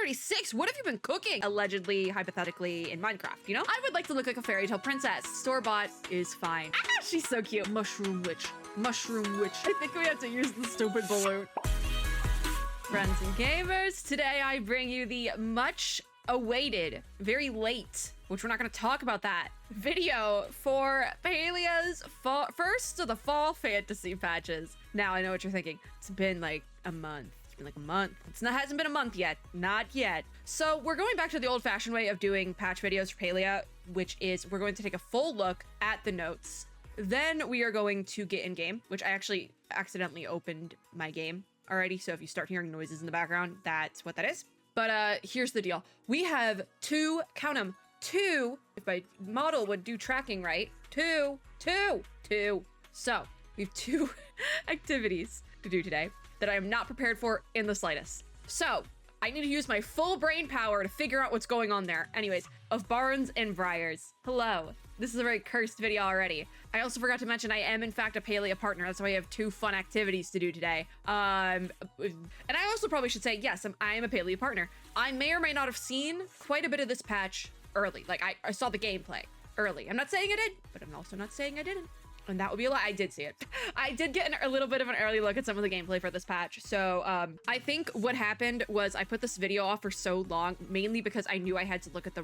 36, what have you been cooking? Allegedly, hypothetically, in Minecraft, you know? I would like to look like a fairy tale princess. Store-bought is fine. Ah, she's so cute. Mushroom witch. Mushroom witch. I think we have to use the stupid balloon. Friends and gamers, today I bring you the much awaited, very late, which we're not going to talk about that, video for Palia's first of the fall fantasy patches. Now, I know what you're thinking. It's been like a month. It's been like a month. Hasn't been a month yet. Not yet. So we're going back to the old-fashioned way of doing patch videos for Palia, which is we're going to take a full look at the notes. Then we are going to get in game, which I actually accidentally opened my game already. So if you start hearing noises in the background, that's what that is. But here's the deal. We have two, count them, two, if my model would do tracking right, two. So we have two activities to do today that I am not prepared for in the slightest. So I need to use my full brain power to figure out what's going on there. Anyways, of Barns and Briars. Hello. This is a very cursed video already. I also forgot to mention I am in fact a Palia Partner. That's why I have two fun activities to do today. And I also probably should say, yes, I am a Palia Partner. I may or may not have seen quite a bit of this patch early. Like I saw the gameplay early. I'm not saying I did, but I'm also not saying I didn't. And that would be a lie. I did see it. I did get a little bit of an early look at some of the gameplay for this patch. So I think what happened was I put this video off for so long, mainly because I knew I had to look at the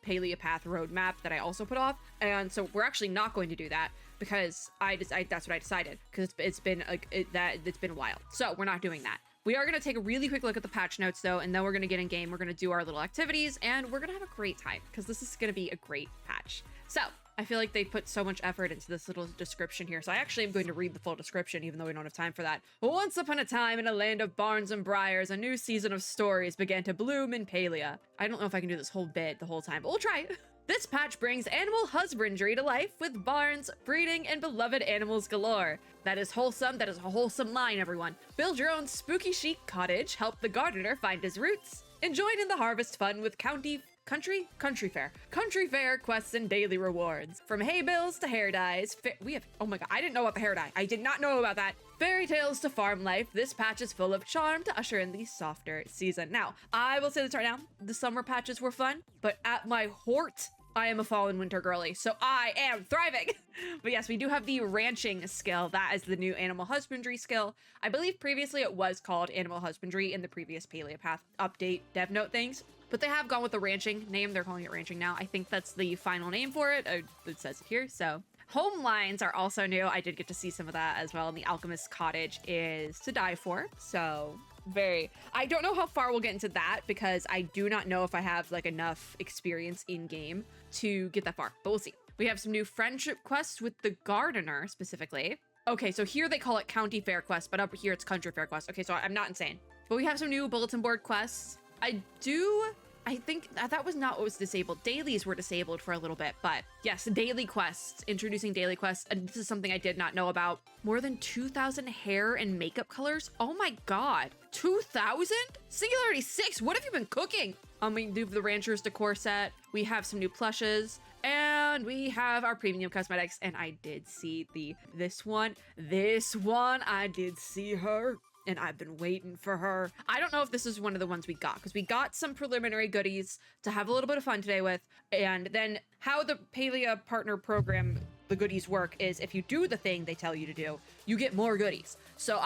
Palia Path roadmap that I also put off. And so we're actually not going to do that because that's what I decided, because it's been a while. So we're not doing that. We are going to take a really quick look at the patch notes though, and then we're going to get in game. We're going to do our little activities and we're going to have a great time because this is going to be a great patch. So I feel like they put so much effort into this little description here. So I actually am going to read the full description, even though we don't have time for that. Once upon a time in a land of barns and briars, a new season of stories began to bloom in Palia. I don't know if I can do this whole bit the whole time, but we'll try. This patch brings animal husbandry to life with barns, breeding, and beloved animals galore. That is wholesome. That is a wholesome line, everyone. Build your own spooky chic cottage. Help the gardener find his roots. And join in the harvest fun with country fair quests and daily rewards. From hay bills to hair dyes, oh my god, I didn't know about the hair dye. I did not know about that. Fairy tales to farm life, this patch is full of charm to usher in the softer season. Now, I will say this right now, the summer patches were fun, but at my heart, I am a fall and winter girly, so I am thriving. But yes, we do have the ranching skill. That is the new animal husbandry skill. I believe previously it was called animal husbandry in the previous Palia Path update dev note things, but they have gone with the ranching name. They're calling it ranching now. I think that's the final name for it. It says it here, so. Home lines are also new. I did get to see some of that as well, and the alchemist cottage is to die for, so I don't know how far we'll get into that because I do not know if I have like enough experience in game to get that far, but we'll see. We have some new friendship quests with the gardener specifically. Okay, so here they call it county fair quest, but up here it's country fair quest. Okay, so I'm not insane, but we have some new bulletin board quests. I think that was not what was disabled. Dailies were disabled for a little bit, but yes, daily quests, introducing daily quests. And this is something I did not know about. More than 2,000 hair and makeup colors. Oh my God, 2,000? Singularity 6, what have you been cooking? We do the rancher's decor set. We have some new plushes and we have our premium cosmetics. And I did see this one, I did see her. And I've been waiting for her. I don't know if this is one of the ones we got, because we got some preliminary goodies to have a little bit of fun today with. And then how the Palia Partner program, the goodies work is if you do the thing they tell you to do, you get more goodies. So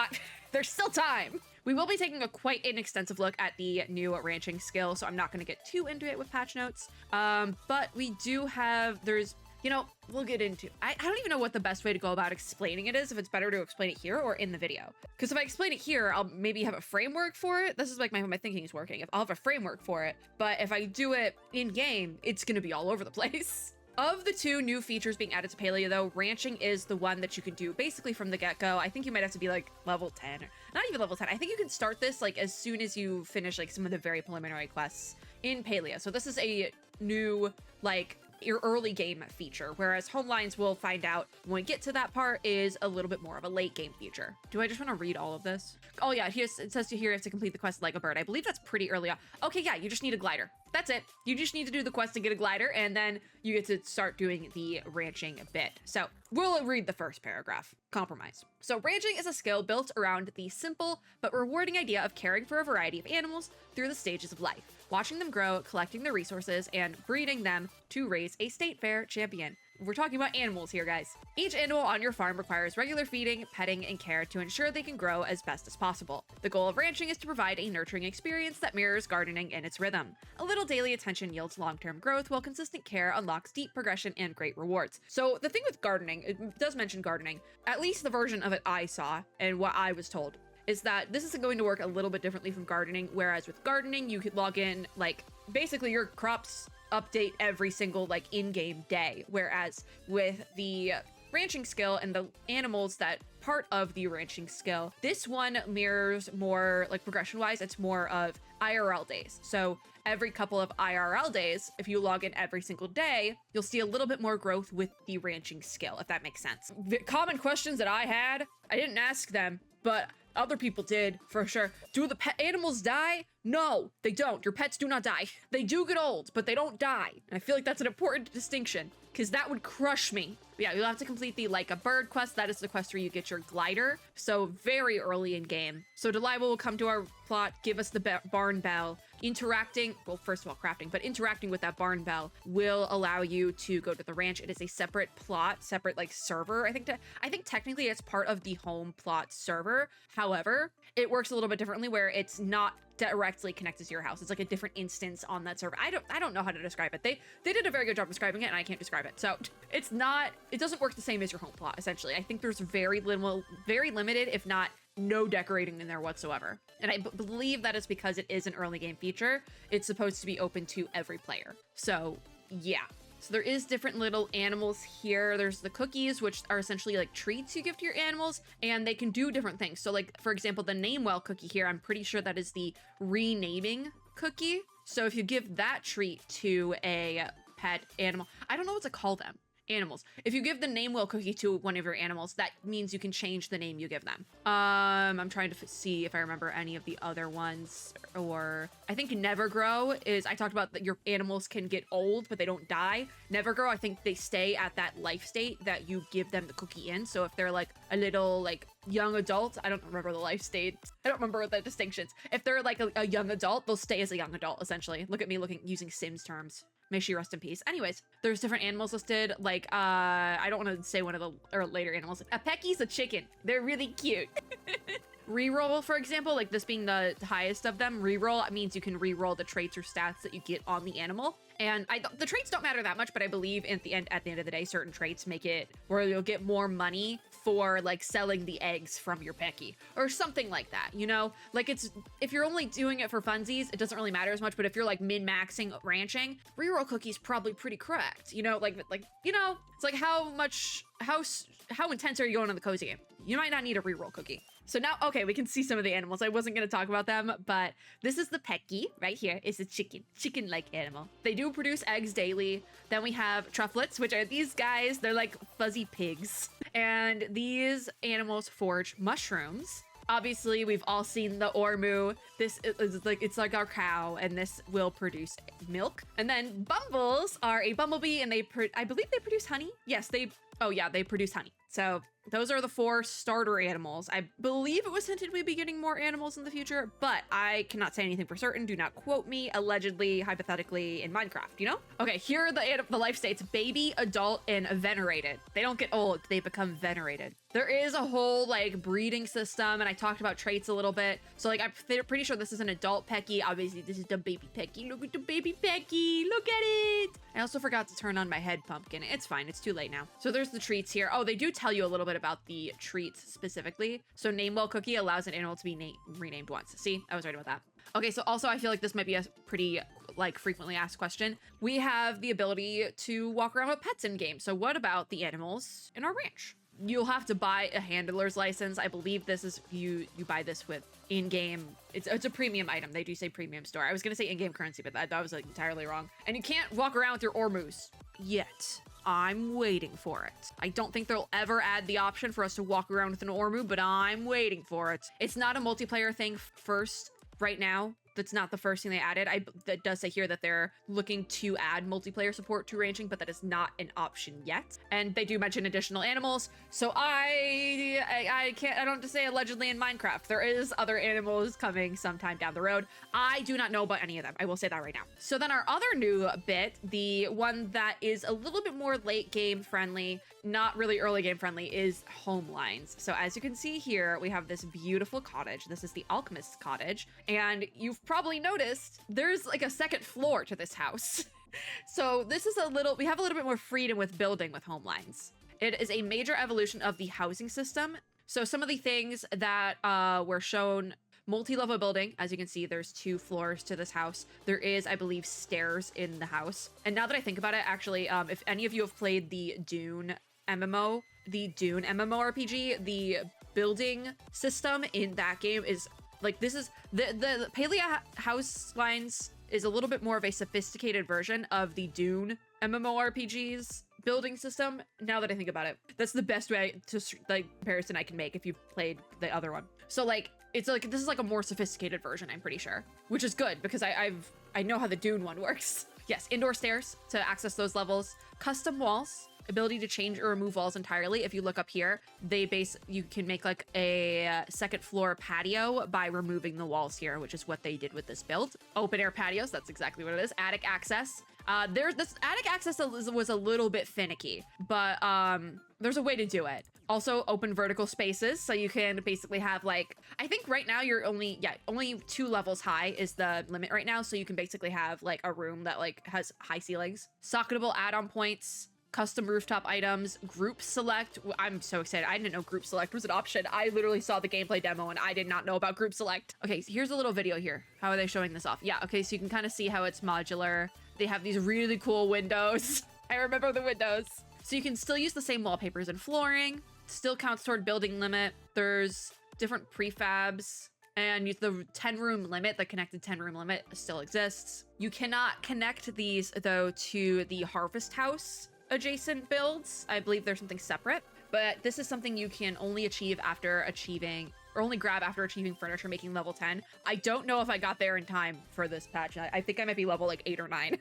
there's still time. We will be taking a quite inextensive look at the new ranching skill, so I'm not going to get too into it with patch notes. But we do have, we'll get into, I don't even know what the best way to go about explaining it is, if it's better to explain it here or in the video. Because if I explain it here, I'll maybe have a framework for it. This is like my thinking is working. I'll have a framework for it, but if I do it in game, it's going to be all over the place. Of the two new features being added to Palia though, ranching is the one that you can do basically from the get-go. I think you might have to be like level 10, or not even level 10. I think you can start this like as soon as you finish like some of the very preliminary quests in Palia. So this is a new like your early game feature, whereas Homelines, we'll find out when we get to that part, is a little bit more of a late game feature. Do I just want to read all of this? Oh yeah, it says here you have to complete the quest like a bird. I believe that's pretty early on. Okay, yeah, you just need a glider. That's it. You just need to do the quest to get a glider, and then you get to start doing the ranching bit. So we'll read the first paragraph. Compromise. So ranching is a skill built around the simple but rewarding idea of caring for a variety of animals through the stages of life, watching them grow, collecting their resources, and breeding them to raise a state fair champion. We're talking about animals here, guys. Each animal on your farm requires regular feeding, petting, and care to ensure they can grow as best as possible. The goal of ranching is to provide a nurturing experience that mirrors gardening in its rhythm. A little daily attention yields long-term growth, while consistent care unlocks deep progression and great rewards. So the thing with gardening, it does mention gardening, at least the version of it I saw and what I was told, is that this isn't going to work a little bit differently from gardening, whereas with gardening, you could log in, like, basically your crops update every single, like, in-game day, whereas with the ranching skill and the animals that part of the ranching skill, this one mirrors more, like, progression-wise, it's more of IRL days. So every couple of IRL days, if you log in every single day, you'll see a little bit more growth with the ranching skill, if that makes sense. The common questions that I had, I didn't ask them, but other people did, for sure. Do the pet animals die? No, they don't. Your pets do not die. They do get old, but they don't die. And I feel like that's an important distinction, because that would crush me. But yeah, you'll have to complete the Like a Bird quest. That is the quest where you get your glider. So very early in game. So Delilah will come to our plot, give us the barn bell. Interacting, well, first of all, crafting, but interacting with that barn bell will allow you to go to the ranch. It is a separate plot, separate, like, server. I think technically it's part of the home plot server. However, it works a little bit differently where it's not directly connected to your house. It's like a different instance on that server. I don't know how to describe it. They did a very good job describing it, and I can't describe it. So it doesn't work the same as your home plot, essentially. I think there's very limited, if not no decorating in there whatsoever. And I believe that is because it is an early game feature. It's supposed to be open to every player. So yeah. So there is different little animals here. There's the cookies, which are essentially like treats you give to your animals, and they can do different things. So like, for example, the name well cookie here, I'm pretty sure that is the renaming cookie. So if you give that treat to a pet animal, I don't know what to call them. Animals. If you give the name well cookie to one of your animals, that means you can change the name you give them. I'm trying to see if I remember any of the other ones, or I think Never Grow is, I talked about that your animals can get old, but they don't die. Never Grow, I think they stay at that life state that you give them the cookie in. So if they're like a little like young adult, I don't remember the life state. I don't remember the distinctions. If they're like a young adult, they'll stay as a young adult, essentially. Look at me using Sims terms. May she rest in peace. Anyways, there's different animals listed. Like, I don't want to say one of the later animals. A Pecky's a chicken. They're really cute. Reroll, for example, like this being the highest of them, reroll means you can reroll the traits or stats that you get on the animal. And the traits don't matter that much, but I believe at the end of the day, certain traits make it where you'll get more money for like selling the eggs from your Pecky or something like that, you know? Like if you're only doing it for funsies, it doesn't really matter as much, but if you're like min-maxing ranching, reroll cookie's probably pretty correct, you know? Like, you know, it's like how intense are you going on the cozy game? You might not need a reroll cookie. So now, okay, we can see some of the animals. I wasn't going to talk about them, but this is the Pecky right here. It's a chicken-like animal. They do produce eggs daily. Then we have trufflets, which are these guys. They're like fuzzy pigs. And these animals forage mushrooms. Obviously, we've all seen the Ormu. This is like, it's like our cow, and this will produce milk. And then Bumbles are a bumblebee, and I believe they produce honey. Yes, they produce honey. So those are the 4 starter animals. I believe it was hinted we'd be getting more animals in the future, but I cannot say anything for certain. Do not quote me, allegedly, hypothetically, in Minecraft, you know? Okay, here are the life states: baby, adult, and venerated. They don't get old, they become venerated. There is a whole like breeding system, and I talked about traits a little bit. So like, I'm pretty sure this is an adult Pecky. Obviously, this is the baby Pecky. Look at the baby Pecky, look at it. I also forgot to turn on my head pumpkin. It's fine, it's too late now. So there's the treats here. Oh, they do tell you a little bit about the treats specifically. So name well cookie allows an animal to be renamed once. See, I was right about that. Okay, so also I feel like this might be a pretty like frequently asked question. We have the ability to walk around with pets in game. So what about the animals in our ranch? You'll have to buy a handler's license. I believe this is, you buy this with in-game. It's a premium item. They do say premium store. I was gonna say in-game currency, but that was like entirely wrong. And you can't walk around with your Ormus yet. I'm waiting for it. I don't think they'll ever add the option for us to walk around with an Ormu, but I'm waiting for it. It's not a multiplayer thing first right now. that's not the first thing they added. That does say here that they're looking to add multiplayer support to ranching, but that is not an option yet. And they do mention additional animals. So I don't have to say allegedly in Minecraft. There is other animals coming sometime down the road. I do not know about any of them. I will say that right now. So then our other new bit, the one that is a little bit more late game friendly, not really early game friendly, is home lines. So as you can see here, we have this beautiful cottage. This is the alchemist's cottage. And you've probably noticed there's like a second floor to this house. So this is we have a little bit more freedom with building with home lines. It is a major evolution of the housing system. So some of the things that were shown: multi-level building. As you can see, there's 2 floors to this house. There is, I believe, stairs in the house. And now that I think about it, actually, if any of you have played the Dune MMORPG, the building system in that game is like, this is the Palia house lines is a little bit more of a sophisticated version of the Dune MMORPG's building system. Now that I think about it, that's the best way to like comparison I can make if you've played the other one. So like, it's like, this is like a more sophisticated version, I'm pretty sure, which is good because I know how the Dune one works. Yes, indoor stairs to access those levels, custom walls, ability to change or remove walls entirely. If you look up here, you can make like a second floor patio by removing the walls here, which is what they did with this build. Open air patios, that's exactly what it is. Attic access. This attic access was a little bit finicky, but there's a way to do it. Also open vertical spaces, so you can basically have like, I think right now you're only 2 levels high is the limit right now, so you can basically have like a room that like has high ceilings. Socketable add-on points, custom rooftop items, group select. I'm so excited. I didn't know group select was an option. I literally saw the gameplay demo and I did not know about group select. Okay, so here's a little video here. How are they showing this off? Yeah, okay, so you can kind of see how it's modular. They have these really cool windows. I remember the windows. So you can still use the same wallpapers and flooring. Still counts toward building limit. There's different prefabs. And the 10-room limit, the connected 10-room limit still exists. You cannot connect these, though, to the Harvest House adjacent builds. I believe there's something separate. But this is something you can only achieve after achieving, or only grab after achieving furniture making level 10. I don't know if I got there in time for this patch. I think I might be level like 8 or 9.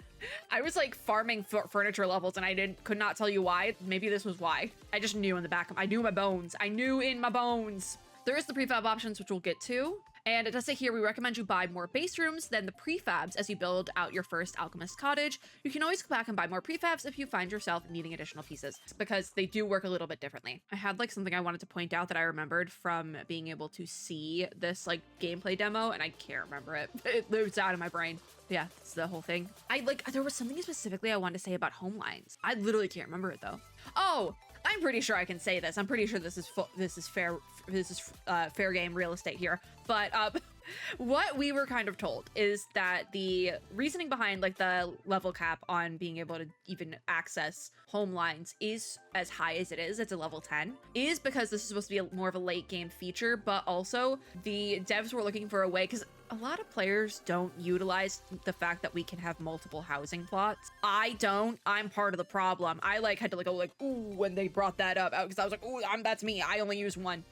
I was like farming furniture levels and I could not tell you why. Maybe this was why. I just knew in the back of, I knew my bones. I knew in my bones. There is the prefab options, which we'll get to. And it does say here, we recommend you buy more base rooms than the prefabs as you build out your first alchemist cottage. You can always go back and buy more prefabs if you find yourself needing additional pieces, because they do work a little bit differently. I had like something I wanted to point out that I remembered from being able to see this like gameplay demo, and I can't remember it. It lives out of my brain. Yeah, that's the whole thing. There was something specifically I wanted to say about home lines. I literally can't remember it though. Oh, I'm pretty sure I can say this. I'm pretty sure this is fair game real estate here. But what we were kind of told is that the reasoning behind like the level cap on being able to even access home lines is as high as it is, it's a level 10, is because this is supposed to be more of a late game feature, but also the devs were looking for a way, because a lot of players don't utilize the fact that we can have multiple housing plots. I don't. I'm part of the problem. I like had to like go like, ooh, when they brought that up, because I was like, ooh, that's me. I only use one.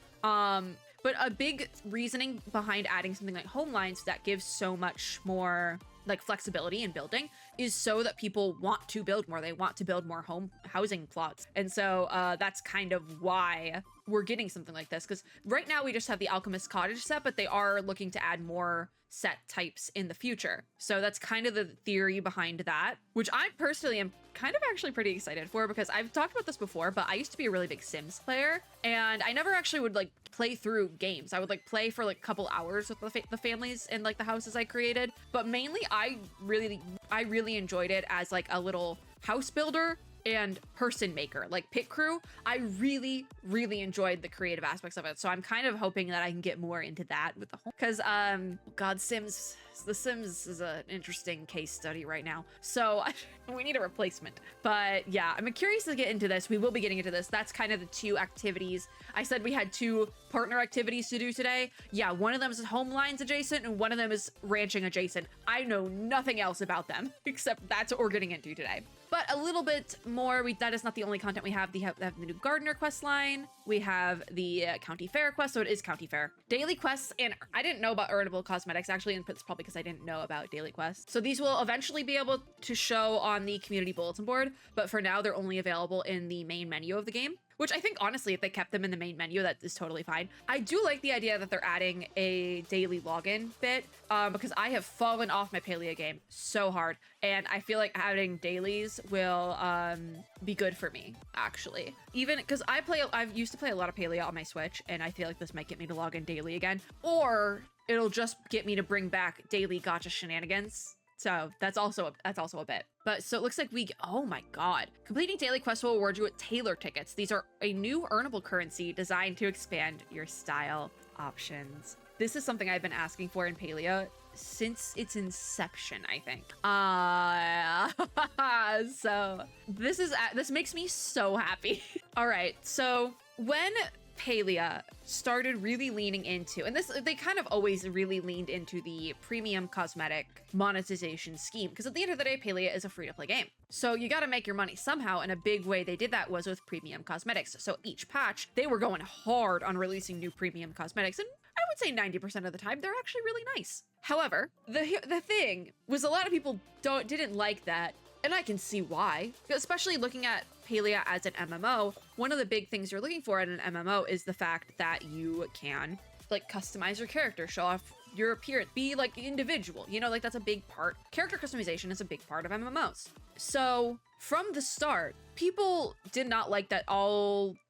But a big reasoning behind adding something like home lines that gives so much more like flexibility in building is so that people want to build more. They want to build more housing plots. And so that's kind of why we're getting something like this, because right now we just have the alchemist cottage set, but they are looking to add more set types in the future. So that's kind of the theory behind that, which I personally am kind of actually pretty excited for, because I've talked about this before, but I used to be a really big Sims player, and I never actually would like play through games. I would like play for like a couple hours with the families and like the houses I created, but mainly I really enjoyed it as like a little house builder and person maker, like pit crew. I really enjoyed the creative aspects of it. So I'm kind of hoping that I can get more into that with the whole, because The Sims is an interesting case study right now. So we need a replacement. But yeah, I'm curious to get into this. We will be getting into this. That's kind of the 2 activities. I said we had 2 partner activities to do today. Yeah, one of them is home lines adjacent and one of them is ranching adjacent. I know nothing else about them except that's what we're getting into today. But a little bit more, that is not the only content we have. They have the new gardener quest line. We have the county fair quest, so it is county fair. Daily quests, and I didn't know about earnable cosmetics actually, and it's probably because I didn't know about daily quests. So these will eventually be able to show on the community bulletin board, but for now they're only available in the main menu of the game, which I think honestly, if they kept them in the main menu, that is totally fine. I do like the idea that they're adding a daily login bit, because I have fallen off my Palia game so hard, and I feel like adding dailies will be good for me, actually. Even because I've used to play a lot of Palia on my Switch, and I feel like this might get me to log in daily again, or it'll just get me to bring back daily gacha shenanigans. So that's also a bit. But so it looks like oh my god. Completing daily quests will award you with tailor tickets. These are a new earnable currency designed to expand your style options. This is something I've been asking for in Palia since its inception, I think. So this makes me so happy. All right, so when Palia started really leaning into, and they kind of always really leaned into the premium cosmetic monetization scheme, because at the end of the day, Palia is a free-to-play game. So you got to make your money somehow, and a big way they did that was with premium cosmetics. So each patch, they were going hard on releasing new premium cosmetics, and I would say 90% of the time, they're actually really nice. However, the thing was a lot of people didn't like that, and I can see why, especially looking at Palia as an MMO. One of the big things you're looking for in an MMO is the fact that you can like customize your character, show off your appearance, be like individual, you know, like that's a big part. Character customization is a big part of MMOs. So from the start, people did not like that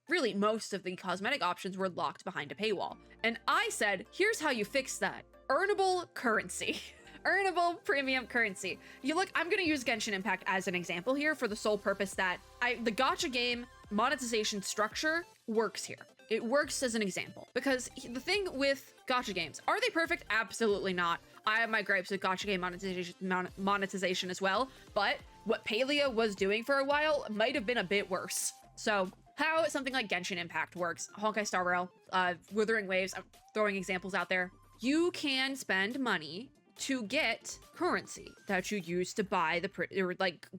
really most of the cosmetic options were locked behind a paywall. And I said, here's how you fix that. Earnable currency. Earnable premium currency. I'm gonna use Genshin Impact as an example here for the sole purpose that the gacha game monetization structure works here. It works as an example, because the thing with gacha games, are they perfect? Absolutely not. I have my gripes with gacha game monetization as well, but what Palia was doing for a while might have been a bit worse. So how something like Genshin Impact works, Honkai Star Rail, Withering Waves, I'm throwing examples out there. You can spend money to get currency that you use to buy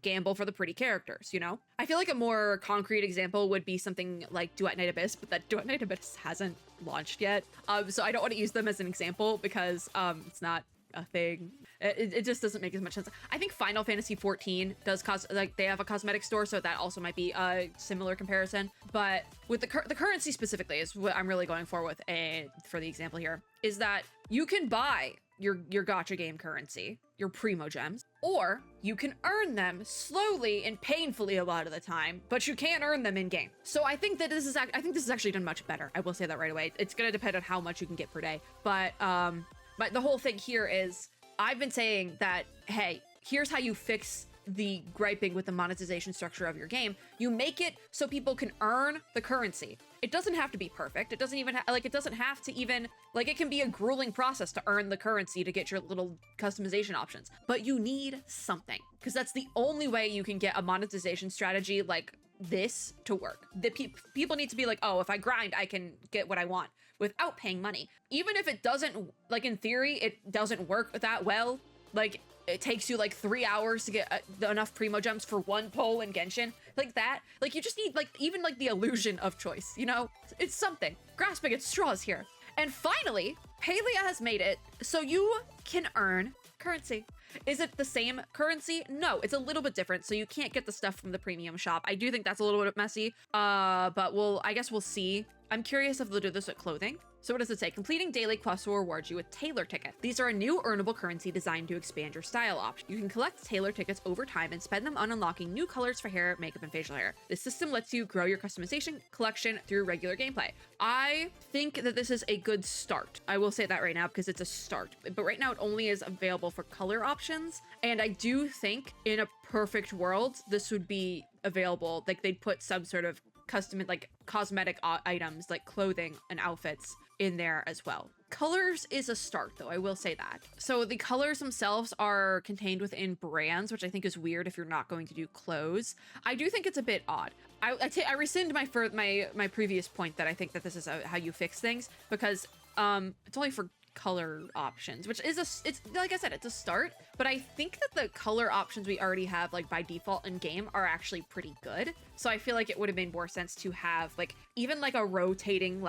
gamble for the pretty characters, you know? I feel like a more concrete example would be something like Duet Night Abyss, but that Duet Night Abyss hasn't launched yet. So I don't want to use them as an example because it's not a thing. It just doesn't make as much sense. I think Final Fantasy 14 does they have a cosmetic store, so that also might be a similar comparison. But with the currency specifically is what I'm really going for with for the example here, is that you can buy your gacha game currency, your primo gems, or you can earn them slowly and painfully a lot of the time, but you can't earn them in game. So I think this is actually done much better. I will say that right away. It's gonna depend on how much you can get per day, but the whole thing here is I've been saying that, hey, here's how you fix the griping with the monetization structure of your game. You make it so people can earn the currency. It doesn't have to be perfect. It doesn't even it can be a grueling process to earn the currency to get your little customization options, but you need something, because that's the only way you can get a monetization strategy like this to work. The people need to be like, oh, if I grind, I can get what I want without paying money. Even if it doesn't, like in theory, it doesn't work that well, like it takes you like 3 hours to get enough primo gems for one pull in Genshin, like that. Like you just need even the illusion of choice, you know? It's something. Grasping at straws here. And finally, Palia has made it so you can earn currency. Is it the same currency? No, it's a little bit different. So you can't get the stuff from the premium shop. I do think that's a little bit messy, but I guess we'll see. I'm curious if they'll do this with clothing. So what does it say? Completing daily quests will reward you with tailor tickets. These are a new earnable currency designed to expand your style option. You can collect tailor tickets over time and spend them on unlocking new colors for hair, makeup, and facial hair. This system lets you grow your customization collection through regular gameplay. I think that this is a good start. I will say that right now because it's a start. But right now it only is available for color options. And I do think in a perfect world, this would be available. Like they'd put some sort of custom cosmetic items like clothing and outfits in there as well. Colors is a start though, I will say that. So the colors themselves are contained within brands, which I think is weird if you're not going to do clothes. I do think it's a bit odd. I rescind my previous point that I think that this is how you fix things, because it's only for color options, which is it's like I said, it's a start, but I think that the color options we already have like by default in game are actually pretty good. So I feel like it would have made more sense to have even a rotating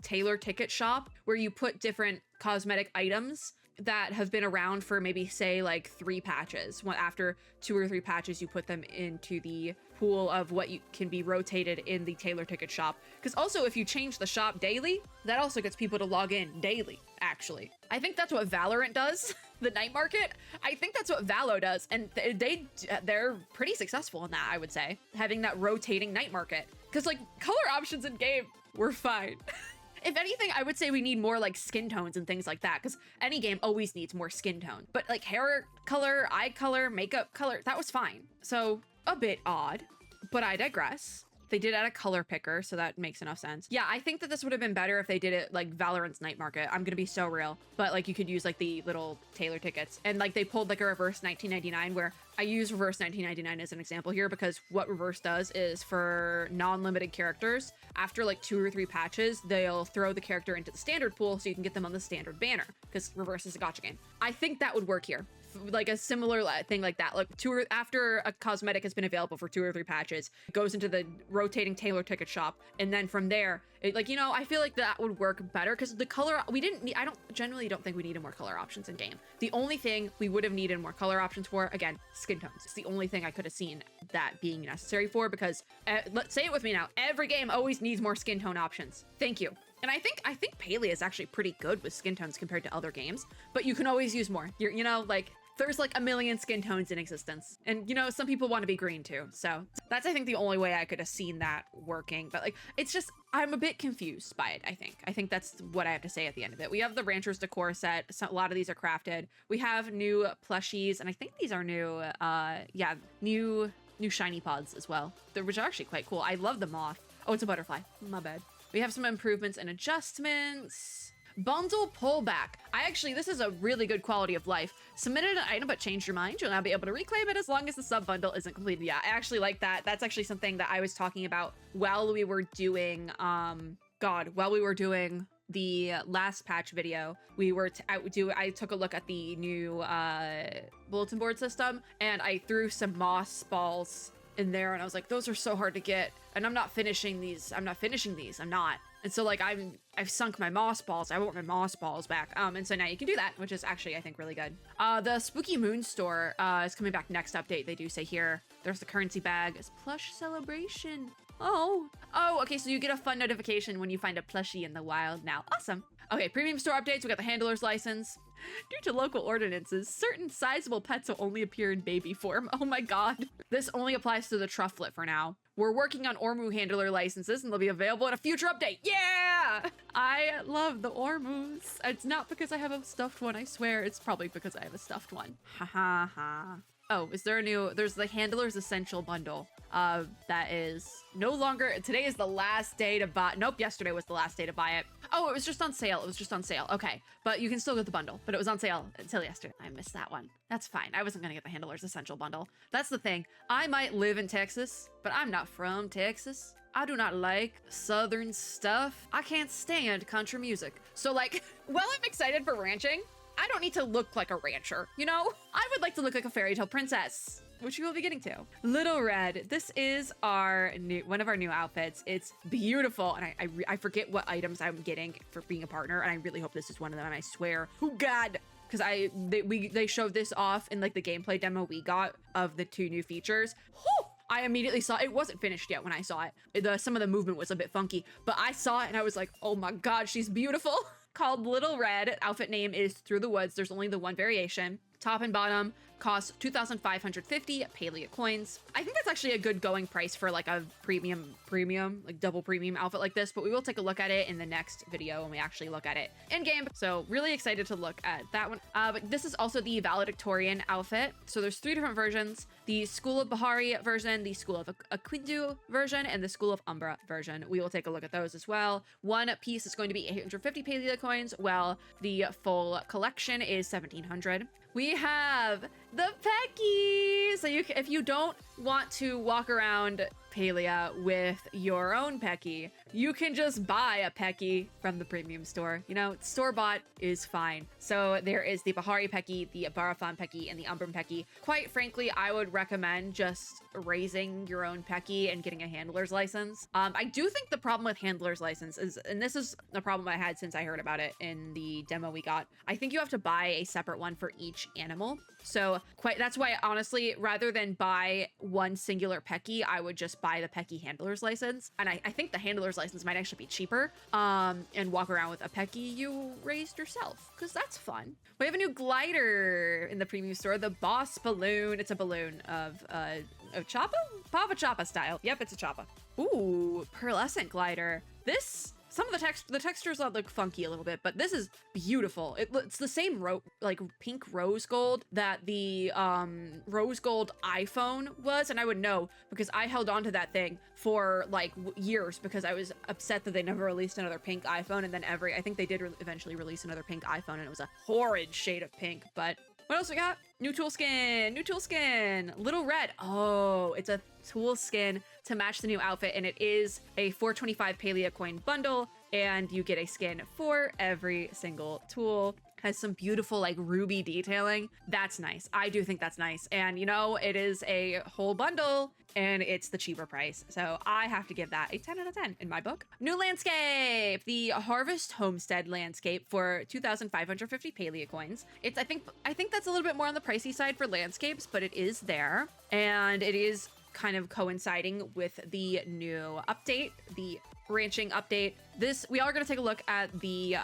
tailor ticket shop where you put different cosmetic items that have been around for maybe say like 3 patches. After 2 or 3 patches, you put them into the pool of what you can be rotated in the Taylor ticket shop. Because also if you change the shop daily, that also gets people to log in daily, actually. I think that's what Valorant does, the night market. I think that's what Valo does. And they're pretty successful in that, I would say, having that rotating night market. Because like color options in game were fine. If anything, I would say we need more like skin tones and things like that, because any game always needs more skin tone. But like hair color, eye color, makeup color, that was fine. So a bit odd, but I digress. They did add a color picker, so that makes enough sense. Yeah, I think that this would have been better if they did it like Valorant's night market. I'm gonna be so real. But like you could use like the little Taylor tickets, and like they pulled like a reverse 1999, where I use reverse 1999 as an example here because what reverse does is for non-limited characters, after like 2 or 3 patches, they'll throw the character into the standard pool so you can get them on the standard banner, because reverse is a gacha game. I think that would work here. Like a similar thing like that, like after a cosmetic has been available for 2 or 3 patches, it goes into the rotating Taylor ticket shop, and then from there I feel like that would work better, because the color I generally don't think we needed more color options in game. The only thing we would have needed more color options for, again, skin tones. It's the only thing I could have seen that being necessary for, because let's say it with me now, every game always needs more skin tone options. Thank you. And I think Palia is actually pretty good with skin tones compared to other games, but you can always use more. There's like a million skin tones in existence. And some people want to be green too. So that's, I think, the only way I could have seen that working. But like, it's just, I'm a bit confused by it, I think. I think that's what I have to say at the end of it. We have the Rancher's Decor set. So a lot of these are crafted. We have new plushies, and I think these are new, new shiny pods as well, which are actually quite cool. I love the moth. Oh, it's a butterfly. My bad. We have some improvements and adjustments. Bundle pullback. This is a really good quality of life. Submitted an item but changed your mind, you'll now be able to reclaim it as long as the sub bundle isn't completed. Yeah, I actually like that. That's actually something that I was talking about while we were doing the last patch video. I took a look at the new bulletin board system, and I threw some moss balls in there, and I was like, those are so hard to get, and I'm not finishing these. I'm not. And so like I've sunk my moss balls. I want my moss balls back. And so now you can do that, which is actually, I think, really good. The Spooky Moon store is coming back next update. They do say here. There's the currency bag. It's plush celebration. Oh, okay. So you get a fun notification when you find a plushie in the wild now. Awesome. Okay, premium store updates. We got the handler's license. Due to local ordinances, certain sizable pets will only appear in baby form. Oh my god. This only applies to the trufflet for now. We're working on Ormu handler licenses, and they'll be available in a future update. Yeah! I love the Ormus. It's not because I have a stuffed one, I swear. It's probably because I have a stuffed one. Ha ha ha. Oh, there's the Handler's Essential Bundle. That is no longer, today is the last day to buy. Nope, yesterday was the last day to buy it. Oh, it was just on sale. Okay, but you can still get the bundle, but it was on sale until yesterday. I missed that one. That's fine. I wasn't gonna get the Handler's Essential Bundle. That's the thing. I might live in Texas, but I'm not from Texas. I do not like Southern stuff. I can't stand country music. So like, while I'm excited for ranching, I don't need to look like a rancher, I would like to look like a fairy tale princess, which we will be getting to. Little Red, this is one of our new outfits. It's beautiful, and I forget what items I'm getting for being a partner, and I really hope this is one of them, and I swear, oh god, because they showed this off in like the gameplay demo we got of the 2 new features. Whew! I immediately saw it. Wasn't finished yet when I saw it. Some of the movement was a bit funky, but I saw it and I was like, oh my god, she's beautiful. Called Little Red. Outfit name is Through the Woods. There's only the one variation. Top and bottom cost 2,550 Palia coins. I think that's actually a good going price for like a premium, like double premium outfit like this, but we will take a look at it in the next video when we actually look at it in game. So really excited to look at that one. But this is also the valedictorian outfit. So there's 3 different versions: the School of Bahari version, the School of Aquindu version, and the School of Umbra version. We will take a look at those as well. One piece is going to be 850 Palia coins, while the full collection is 1,700. We have the Pecky. So if you don't want to walk around Palia with your own Pecky. You can just buy a Pecky from the premium store. You know, store-bought is fine. So there is the Bahari Pecky, the Barafan Pecky, and the Umbrum Pecky. Quite frankly, I would recommend just raising your own Pecky and getting a handler's license. I do think the problem with handler's license is, and this is a problem I had since I heard about it in the demo we got, I think you have to buy a separate one for each animal. So that's why, honestly, rather than buy one singular Pecky, I would just buy the Pecky handler's license. And I think the handler's license might actually be cheaper, and walk around with a Pecky you raised yourself, because that's fun. We have a new glider in the premium store, the Boss Balloon. It's a balloon of Choppa? Pava Choppa style. Yep, it's a Choppa. Ooh, pearlescent glider. Some of the textures look funky a little bit, but this is beautiful. It's the same pink rose gold that the rose gold iPhone was, and I would know because I held on to that thing for like years because I was upset that they never released another pink iPhone, and then I think they did eventually release another pink iPhone, and it was a horrid shade of pink. But what else we got? New tool skin, Little Red. Oh, it's a tool skin to match the new outfit, and it is a 425 Palia coin bundle, and you get a skin for every single tool. Has some beautiful like ruby detailing. That's nice. I do think that's nice. And you know, it is a whole bundle and it's the cheaper price. So I have to give that a 10 out of 10 in my book. New landscape, the Harvest Homestead landscape for 2,550 Palia coins. I think that's a little bit more on the pricey side for landscapes, but it is there. And it is kind of coinciding with the new update, the ranching update. We are going to take a look at the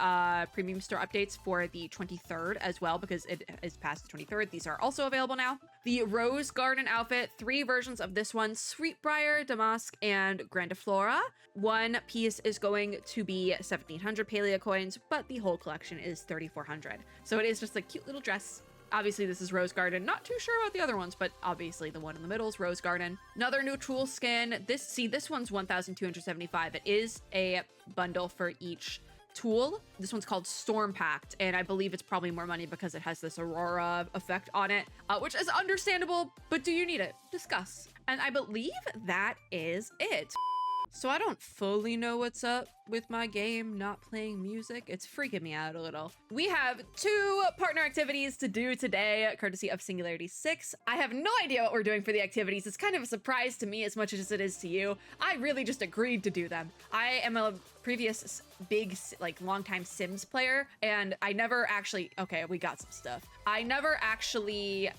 premium store updates for the 23rd as well, because it is past the 23rd. These are also available now. The Rose Garden outfit, 3 versions of this one: Sweetbriar, Damask, and Grandiflora. One piece is going to be 1,700 Palia coins, but the whole collection is 3,400. So it is just a cute little dress. Obviously, this is Rose Garden. Not too sure about the other ones, but obviously the one in the middle is Rose Garden. Another new tool skin. This one's 1,275. It is a bundle for each tool. This one's called Storm Pact, and I believe it's probably more money because it has this Aurora effect on it, which is understandable, but do you need it? Discuss. And I believe that is it. So I don't fully know what's up with my game not playing music. It's freaking me out a little. We have 2 partner activities to do today, courtesy of Singularity 6. I have no idea what we're doing for the activities. It's kind of a surprise to me as much as it is to you. I really just agreed to do them. I am a previous big, longtime Sims player, and I never actually, okay, we got some stuff. I never actually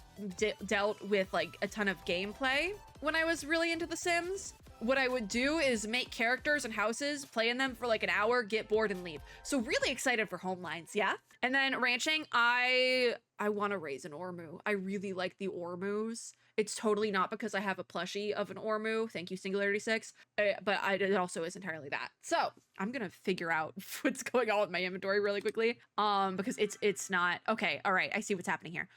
dealt with like a ton of gameplay when I was really into The Sims. What I would do is make characters and houses, play in them for like an hour, get bored, and leave. So really excited for Homelines, yeah? And then ranching, I want to raise an Ormu. I really like the Ormus. It's totally not because I have a plushie of an Ormu. Thank you, Singularity 6. But it also is entirely that. So I'm going to figure out what's going on with my inventory really quickly. Because it's not, okay, all right, I see what's happening here.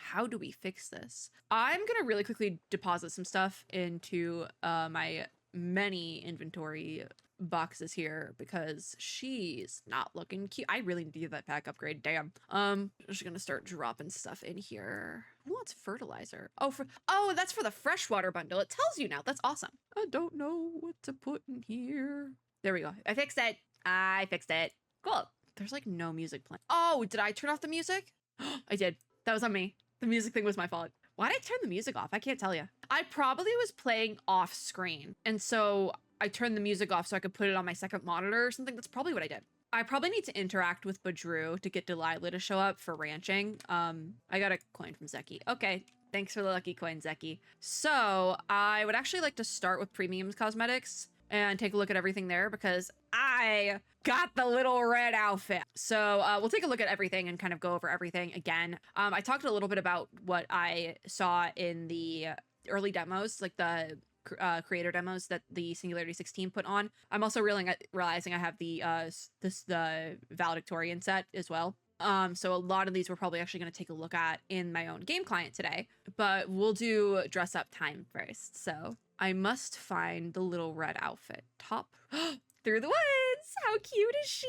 How do we fix this? I'm gonna really quickly deposit some stuff into my many inventory boxes here because she's not looking cute. I really need to give that pack upgrade. Damn. I'm just gonna start dropping stuff in here. What's fertilizer? Oh, that's for the freshwater bundle. It tells you now. That's awesome. I don't know what to put in here. There we go. I fixed it. Cool. There's like no music playing. Oh, did I turn off the music? I did. That was on me. The music thing was my fault. Why did I turn the music off? I can't tell you. I probably was playing off screen. And so I turned the music off so I could put it on my second monitor or something. That's probably what I did. I probably need to interact with Badru to get Delilah to show up for ranching. I got a coin from Zeki. Okay. Thanks for the lucky coin, Zeki. So I would actually like to start with premium cosmetics and take a look at everything there because I got the Little Red outfit. So we'll take a look at everything and kind of go over everything again. I talked a little bit about what I saw in the early demos, like the creator demos that the Singularity 16 put on. I'm also realizing I have the valedictorian set as well. So a lot of these we're probably actually going to take a look at in my own game client today, but we'll do dress up time first. So I must find the Little Red outfit. Top through the woods. How cute is she?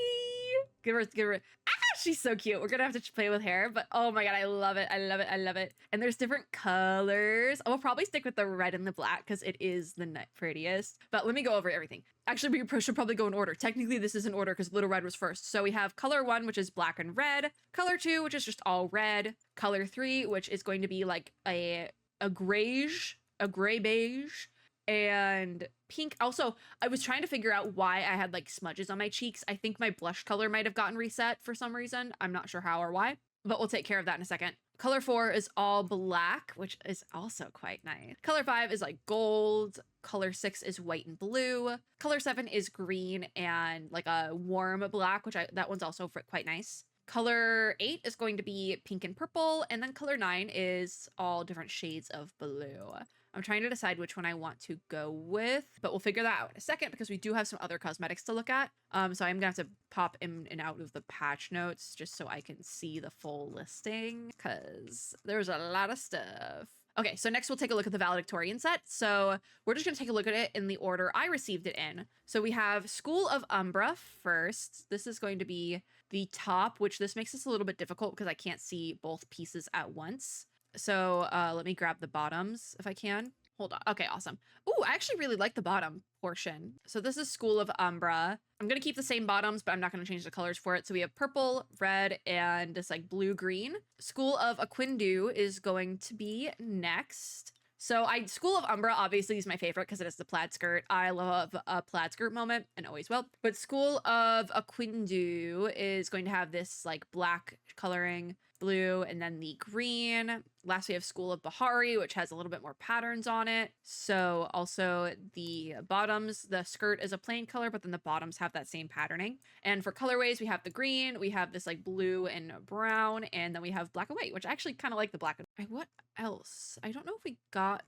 Give her. Ah, She's so cute. We're gonna have to play with hair, but oh my god, I love it. I love it. I love it. And there's different colors. I will probably stick with the red and the black because it is the prettiest. But let me go over everything. Actually, we should probably go in order. Technically, this is in order because Little Red was first. So we have color 1, which is black and red. Color 2, which is just all red. Color 3, which is going to be like a grayish, a gray beige. And pink. Also, I was trying to figure out why I had like smudges on my cheeks. I think my blush color might have gotten reset for some reason. I'm not sure how or why, but we'll take care of that in a second. Color 4 is all black, which is also quite nice. Color 5 is like gold. Color 6 is white and blue. Color 7 is green and like a warm black, which that one's also quite nice. Color 8 is going to be pink and purple. And then color 9 is all different shades of blue. I'm trying to decide which one I want to go with, but we'll figure that out in a second because we do have some other cosmetics to look at. So I'm gonna have to pop in and out of the patch notes just so I can see the full listing because there's a lot of stuff. Okay, so next we'll take a look at the valedictorian set. So we're just gonna take a look at it in the order I received it in. So we have School of Umbra first. This is going to be the top, which this makes this a little bit difficult because I can't see both pieces at once. So let me grab the bottoms if I can. Hold on. Okay, awesome. Ooh, I actually really like the bottom portion. So this is School of Umbra. I'm going to keep the same bottoms, but I'm not going to change the colors for it. So we have purple, red, and this like blue-green. School of Aquindu is going to be next. So School of Umbra obviously is my favorite because it is the plaid skirt. I love a plaid skirt moment and always will. But School of Aquindu is going to have this like black coloring, blue, and then the green. Last we have School of Bahari, which has a little bit more patterns on it. So also the bottoms, the skirt is a plain color, but then the bottoms have that same patterning. And for colorways, we have the green, we have this like blue and brown, and then we have black and white, which I actually kind of like the black and white. What else? I don't know if we got,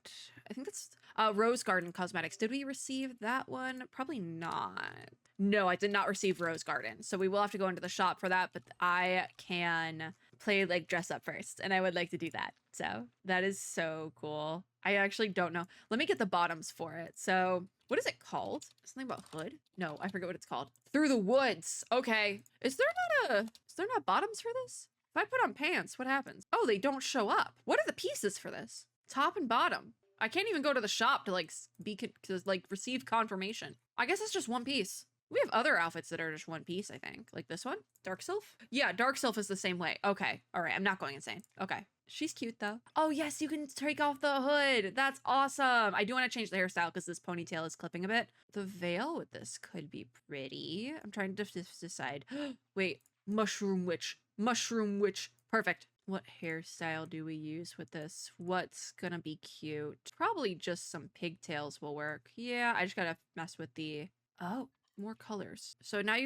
I think that's Rose Garden Cosmetics. Did we receive that one? Probably not. No, I did not receive Rose Garden. So we will have to go into the shop for that, but I can play like dress up first and I would like to do that. So that is so cool. I actually don't know. Let me get the bottoms for it. So what is it called? Something about hood? No, I forget what it's called. Through the Woods. Okay. Is there not bottoms for this? If I put on pants, what happens? Oh, they don't show up. What are the pieces for this? Top and bottom. I can't even go to the shop to like receive confirmation. I guess it's just one piece. We have other outfits that are just one piece, I think. Like this one? Dark Sylph? Yeah, Dark Sylph is the same way. Okay. All right. I'm not going insane. Okay. She's cute though. Oh yes, you can take off the hood. That's awesome. I do want to change the hairstyle because this ponytail is clipping a bit. The veil with this could be pretty. I'm trying to decide. Wait, Mushroom Witch. Mushroom Witch. Perfect. What hairstyle do we use with this? What's gonna be cute? Probably just some pigtails will work. Yeah, I just gotta mess with the... Oh. More colors. So now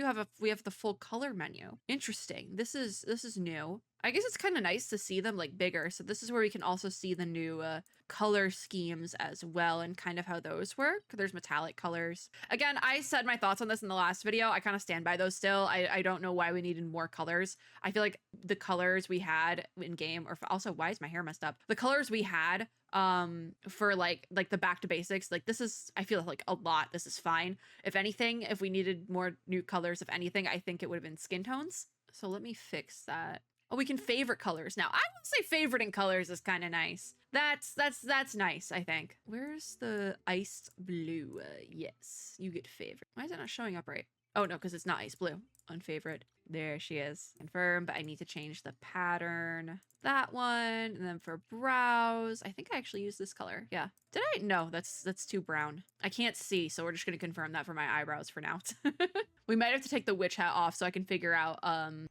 we have the full color menu. Interesting. This is new. I guess it's kind of nice to see them like bigger. So this is where we can also see the new color schemes as well and kind of how those work. There's metallic colors. Again, I said my thoughts on this in the last video. I kind of stand by those still. I don't know why we needed more colors. I feel like the colors we had in game, or also why is my hair messed up? The colors we had for like the back to basics, like this is, I feel like a lot. This is fine. If anything, if we needed more new colors, if anything, I think it would have been skin tones. So let me fix that. Oh, we can favorite colors now. I would say favoriting colors is kind of nice. That's nice, I think. Where's the iced blue? Yes, you get favorite. Why is it not showing up right? Oh no, because it's not ice blue. Unfavorite. There she is. Confirm, but I need to change the pattern. That one. And then for brows, I think I actually used this color. Yeah. Did I? No, that's too brown. I can't see, so we're just going to confirm that for my eyebrows for now. We might have to take the witch hat off so I can figure out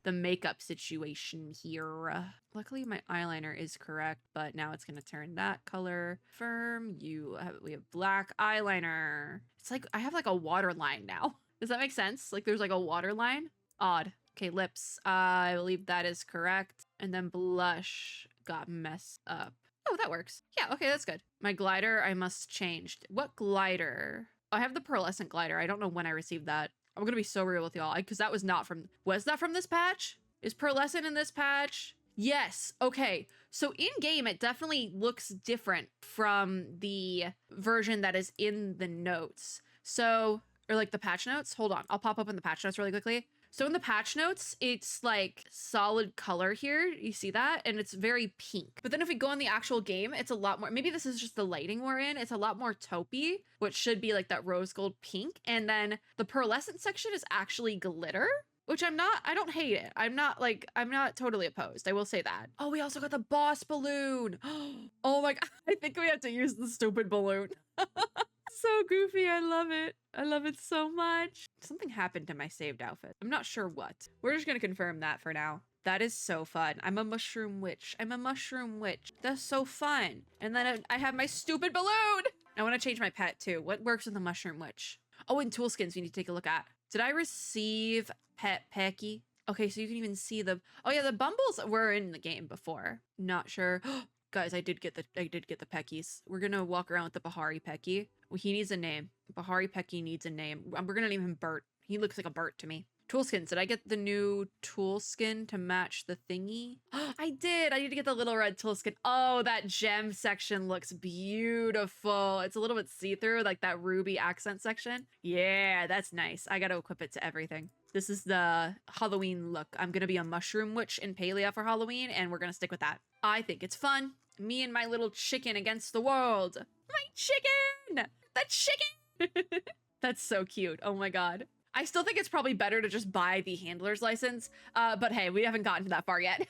the makeup situation here. Luckily, my eyeliner is correct, but now it's going to turn that color. Firm. We have black eyeliner. It's like I have like a waterline now. Does that make sense? Like there's like a waterline? Odd. Okay, lips. I believe that is correct. And then blush got messed up. Oh, that works. Yeah, okay, that's good. My glider, I must change. What glider? I have the pearlescent glider. I don't know when I received that. I'm gonna be so real with y'all because that was not from... Was that from this patch? Is pearlescent in this patch? Yes. Okay. So in-game, it definitely looks different from the version that is in the notes. So... Or like the patch notes. Hold on. I'll pop up in the patch notes really quickly. So in the patch notes, it's like solid color here. You see that? And it's very pink. But then if we go in the actual game, it's a lot more, maybe this is just the lighting we're in. It's a lot more taupey, which should be like that rose gold pink. And then the pearlescent section is actually glitter, which I don't hate it. I'm not totally opposed. I will say that. Oh, we also got the boss balloon. Oh my God. I think we have to use the stupid balloon. So goofy. I love it. I love it so much. Something happened to my saved outfit. I'm not sure what. We're just going to confirm that for now. That is so fun. I'm a mushroom witch. I'm a mushroom witch. That's so fun. And then I have my stupid balloon. I want to change my pet too. What works with the mushroom witch? Oh, and tool skins we need to take a look at. Did I receive pet Pecky? Okay, so you can even see the, oh yeah, the bumbles were in the game before. Not sure. Guys, I did get the Peckies. We're gonna walk around with the Bahari Pecky. Well, he needs a name. Bahari Pecky needs a name. We're gonna name him Bert. He looks like a Bert to me. Tool skins. Did I get the new tool skin to match the thingy? I did. I need to get the little red tool skin. Oh, that gem section looks beautiful. It's a little bit see-through, like that ruby accent section. Yeah, that's nice. I gotta equip it to everything. This is the Halloween look. I'm gonna be a mushroom witch in Palia for Halloween, and we're gonna stick with that. I think it's fun. Me and my little chicken against the world. My chicken! The chicken! That's so cute. Oh my God. I still think it's probably better to just buy the handler's license. But hey, we haven't gotten to that far yet.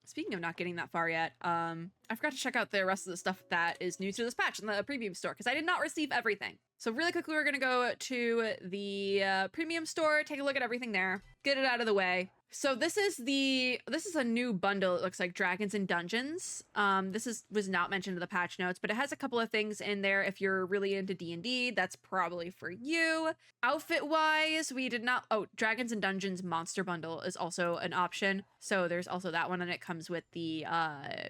Speaking of not getting that far yet, I forgot to check out the rest of the stuff that is new to this patch in the premium store because I did not receive everything. So really quickly, we're gonna go to the premium store, take a look at everything there, get it out of the way. So this is a new bundle. It looks like Dragons and Dungeons. Was not mentioned in the patch notes, but it has a couple of things in there. If you're really into D&D, that's probably for you. Outfit wise, we did not, oh, Dragons and Dungeons monster bundle is also an option. So there's also that one, and it comes with the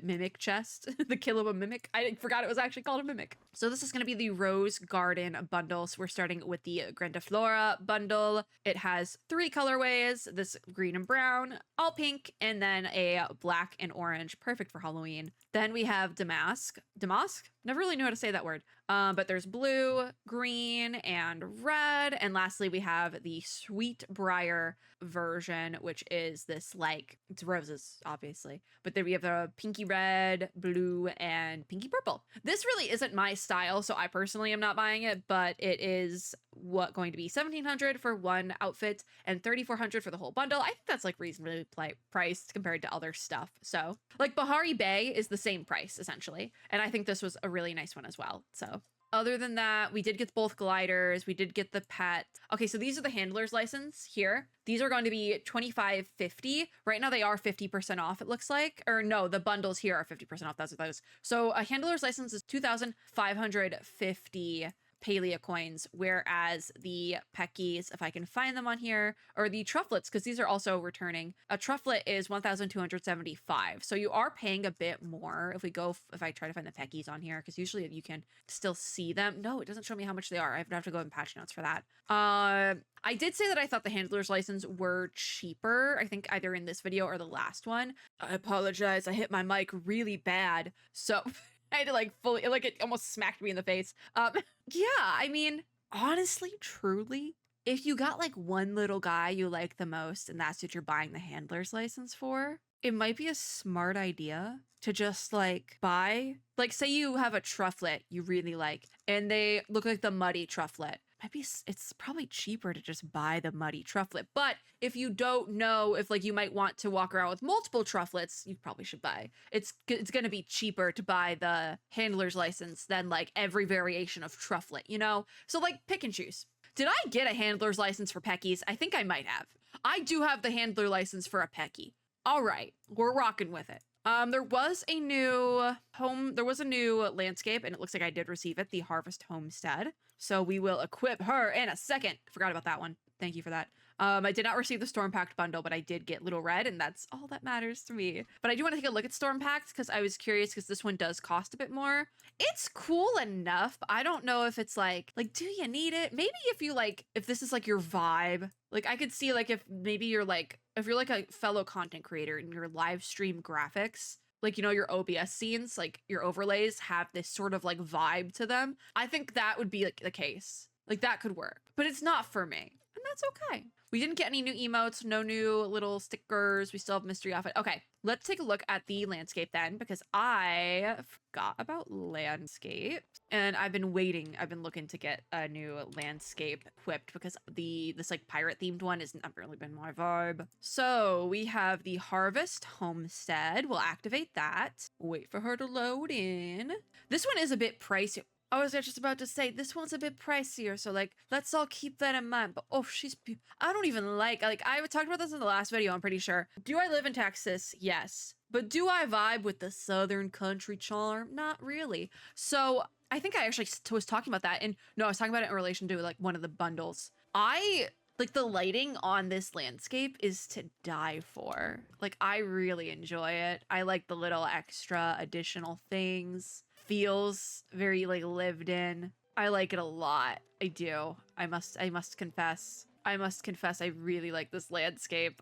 mimic chest, the kill of a mimic. I forgot it was actually called a mimic. So this is going to be the Rose Garden bundle. So we're starting with the Grandiflora bundle. It has 3 colorways, this green and brown, all pink, and then a black and orange, perfect for Halloween. Then we have Damask. Damask? Never really knew how to say that word. But there's blue, green, and red. And lastly, we have the Sweet Briar version, which is this, like, it's roses, obviously. But then we have the pinky red, blue, and pinky purple. This really isn't my style, so I personally am not buying it, but it is going to be $1,700 for one outfit and $3,400 for the whole bundle. I think that's like reasonably priced compared to other stuff. So like Bahari Bay is the same price essentially. And I think this was a really nice one as well. So other than that, we did get both gliders. We did get the pet. Okay, so these are the handler's license here. These are going to be $25.50. Right now they are 50% off, it looks like. Or no, the bundles here are 50% off. That's what those. So a handler's license is 2,550 Palia coins, whereas the Peckies, if I can find them on here, or the trufflets, because these are also returning, a trufflet is 1,275. So you are paying a bit more if I try to find the Peckies on here, because usually you can still see them. No, it doesn't show me how much they are. I have to go in patch notes for that. I did say that I thought the handler's license were cheaper, I think either in this video or the last one. I apologize. I hit my mic really bad. So I had to like fully, like it almost smacked me in the face. Yeah, I mean, honestly, truly, if you got like one little guy you like the most and that's what you're buying the handler's license for, it might be a smart idea to just like buy, like say you have a trufflet you really like and they look like the muddy trufflet. It's probably cheaper to just buy the muddy trufflet. But if you don't know if like you might want to walk around with multiple trufflets, you probably should buy. It's going to be cheaper to buy the handler's license than like every variation of trufflet, you know? So like pick and choose. Did I get a handler's license for Peckies? I think I might have. I do have the handler license for a Pecky. All right, we're rocking with it. There was a new landscape, and it looks like I did receive it, the Harvest Homestead. So we will equip her in a second. Forgot about that one. Thank you for that. I did not receive the Storm Pact bundle, but I did get Little Red, and that's all that matters to me. But I do want to take a look at Storm Pact because I was curious because this one does cost a bit more. It's cool enough, but I don't know if it's like, do you need it? Maybe if this is like your vibe, like I could see like if you're like a fellow content creator and your live stream graphics, like, you know, your OBS scenes, like your overlays have this sort of like vibe to them. I think that would be like the case. Like that could work, but it's not for me. And that's okay. We didn't get any new emotes, no new little stickers. We still have mystery outfit. Okay, let's take a look at the landscape then, because I forgot about landscape and I've been waiting. I've been looking to get a new landscape equipped because this like pirate themed one has not really been my vibe. So we have the Harvest Homestead. We'll activate that. Wait for her to load in. This one is a bit pricey. I was just about to say, this one's a bit pricier, so, like, let's all keep that in mind. But, oh, I don't even like, I talked about this in the last video, I'm pretty sure. Do I live in Texas? Yes. But do I vibe with the Southern country charm? Not really. So, I think I actually was talking about that, and no, I was talking about it in relation to, like, one of the bundles. Like, the lighting on this landscape is to die for. Like, I really enjoy it. I like the little extra additional things. Feels very like lived in. I like it a lot. I do. I must confess. I really like this landscape.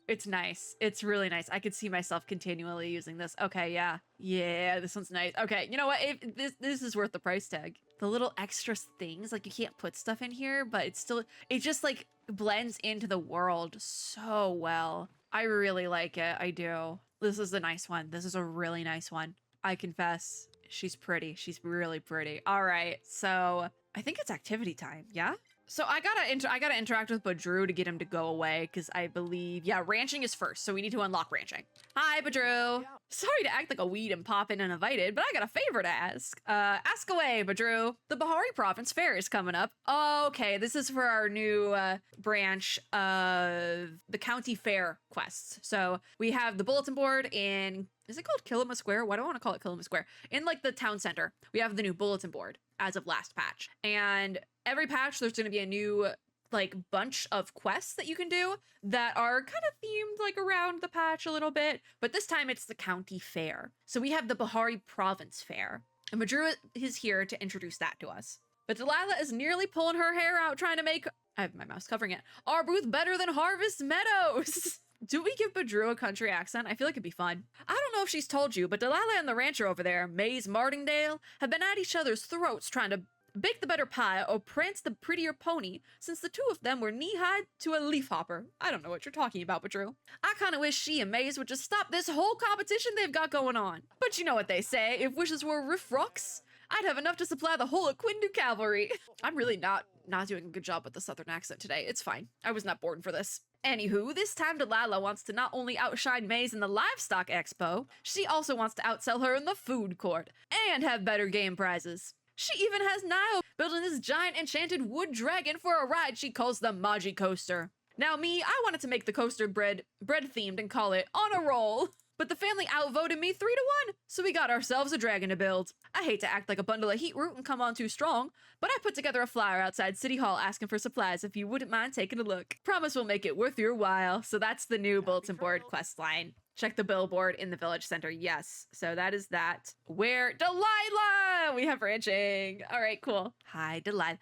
It's nice. It's really nice. I could see myself continually using this. Okay, yeah. Yeah, this one's nice. Okay, you know what? This is worth the price tag. The little extra things, like you can't put stuff in here, but it just like blends into the world so well. I really like it. I do. This is a nice one. This is a really nice one. I confess. She's pretty. She's really pretty. All right, so I think it's activity time, yeah? So I gotta interact with Badru to get him to go away, because I believe, yeah, ranching is first, so we need to unlock ranching. Hi, Badru. Sorry to act like a weed and pop in uninvited, but I got a favor to ask. Ask away, Badru. The Bahari Province Fair is coming up. Okay, this is for our new branch of the County Fair quests. So we have the bulletin board in, is it called Kilima Square? Why do I want to call it Kilima Square? In like the town center, we have the new bulletin board as of last patch. And every patch, there's going to be a new like bunch of quests that you can do that are kind of themed like around the patch a little bit. But this time it's the county fair. So we have the Bahari Province Fair. And Madru is here to introduce that to us. But Delilah is nearly pulling her hair out trying to make, I have my mouse covering it, our booth better than Harvest Meadows. Do we give Badru a country accent? I feel like it'd be fun. I don't know if she's told you, but Delilah and the rancher over there, Maze Martingale, have been at each other's throats trying to bake the better pie or prance the prettier pony since the two of them were knee-high to a leafhopper. I don't know what you're talking about, Badru. I kind of wish she and Maze would just stop this whole competition they've got going on. But you know what they say, if wishes were riffrocks, I'd have enough to supply the whole Aquindu cavalry. I'm really not doing a good job with the southern accent today. It's fine. I was not born for this. Anywho, this time Delilah wants to not only outshine Maze in the Livestock Expo, she also wants to outsell her in the food court and have better game prizes. She even has Nio building this giant enchanted wood dragon for a ride she calls the Magi Coaster. Now me, I wanted to make the coaster bread themed and call it On a Roll. But the family outvoted me 3-1, so we got ourselves a dragon to build. I hate to act like a bundle of heat root and come on too strong, but I put together a flyer outside City Hall asking for supplies if you wouldn't mind taking a look. Promise we'll make it worth your while. So that's the new bulletin board quest line. Check the billboard in the village center. Yes, so that is that. Where Delilah? We have ranching. All right, cool. Hi, Delilah.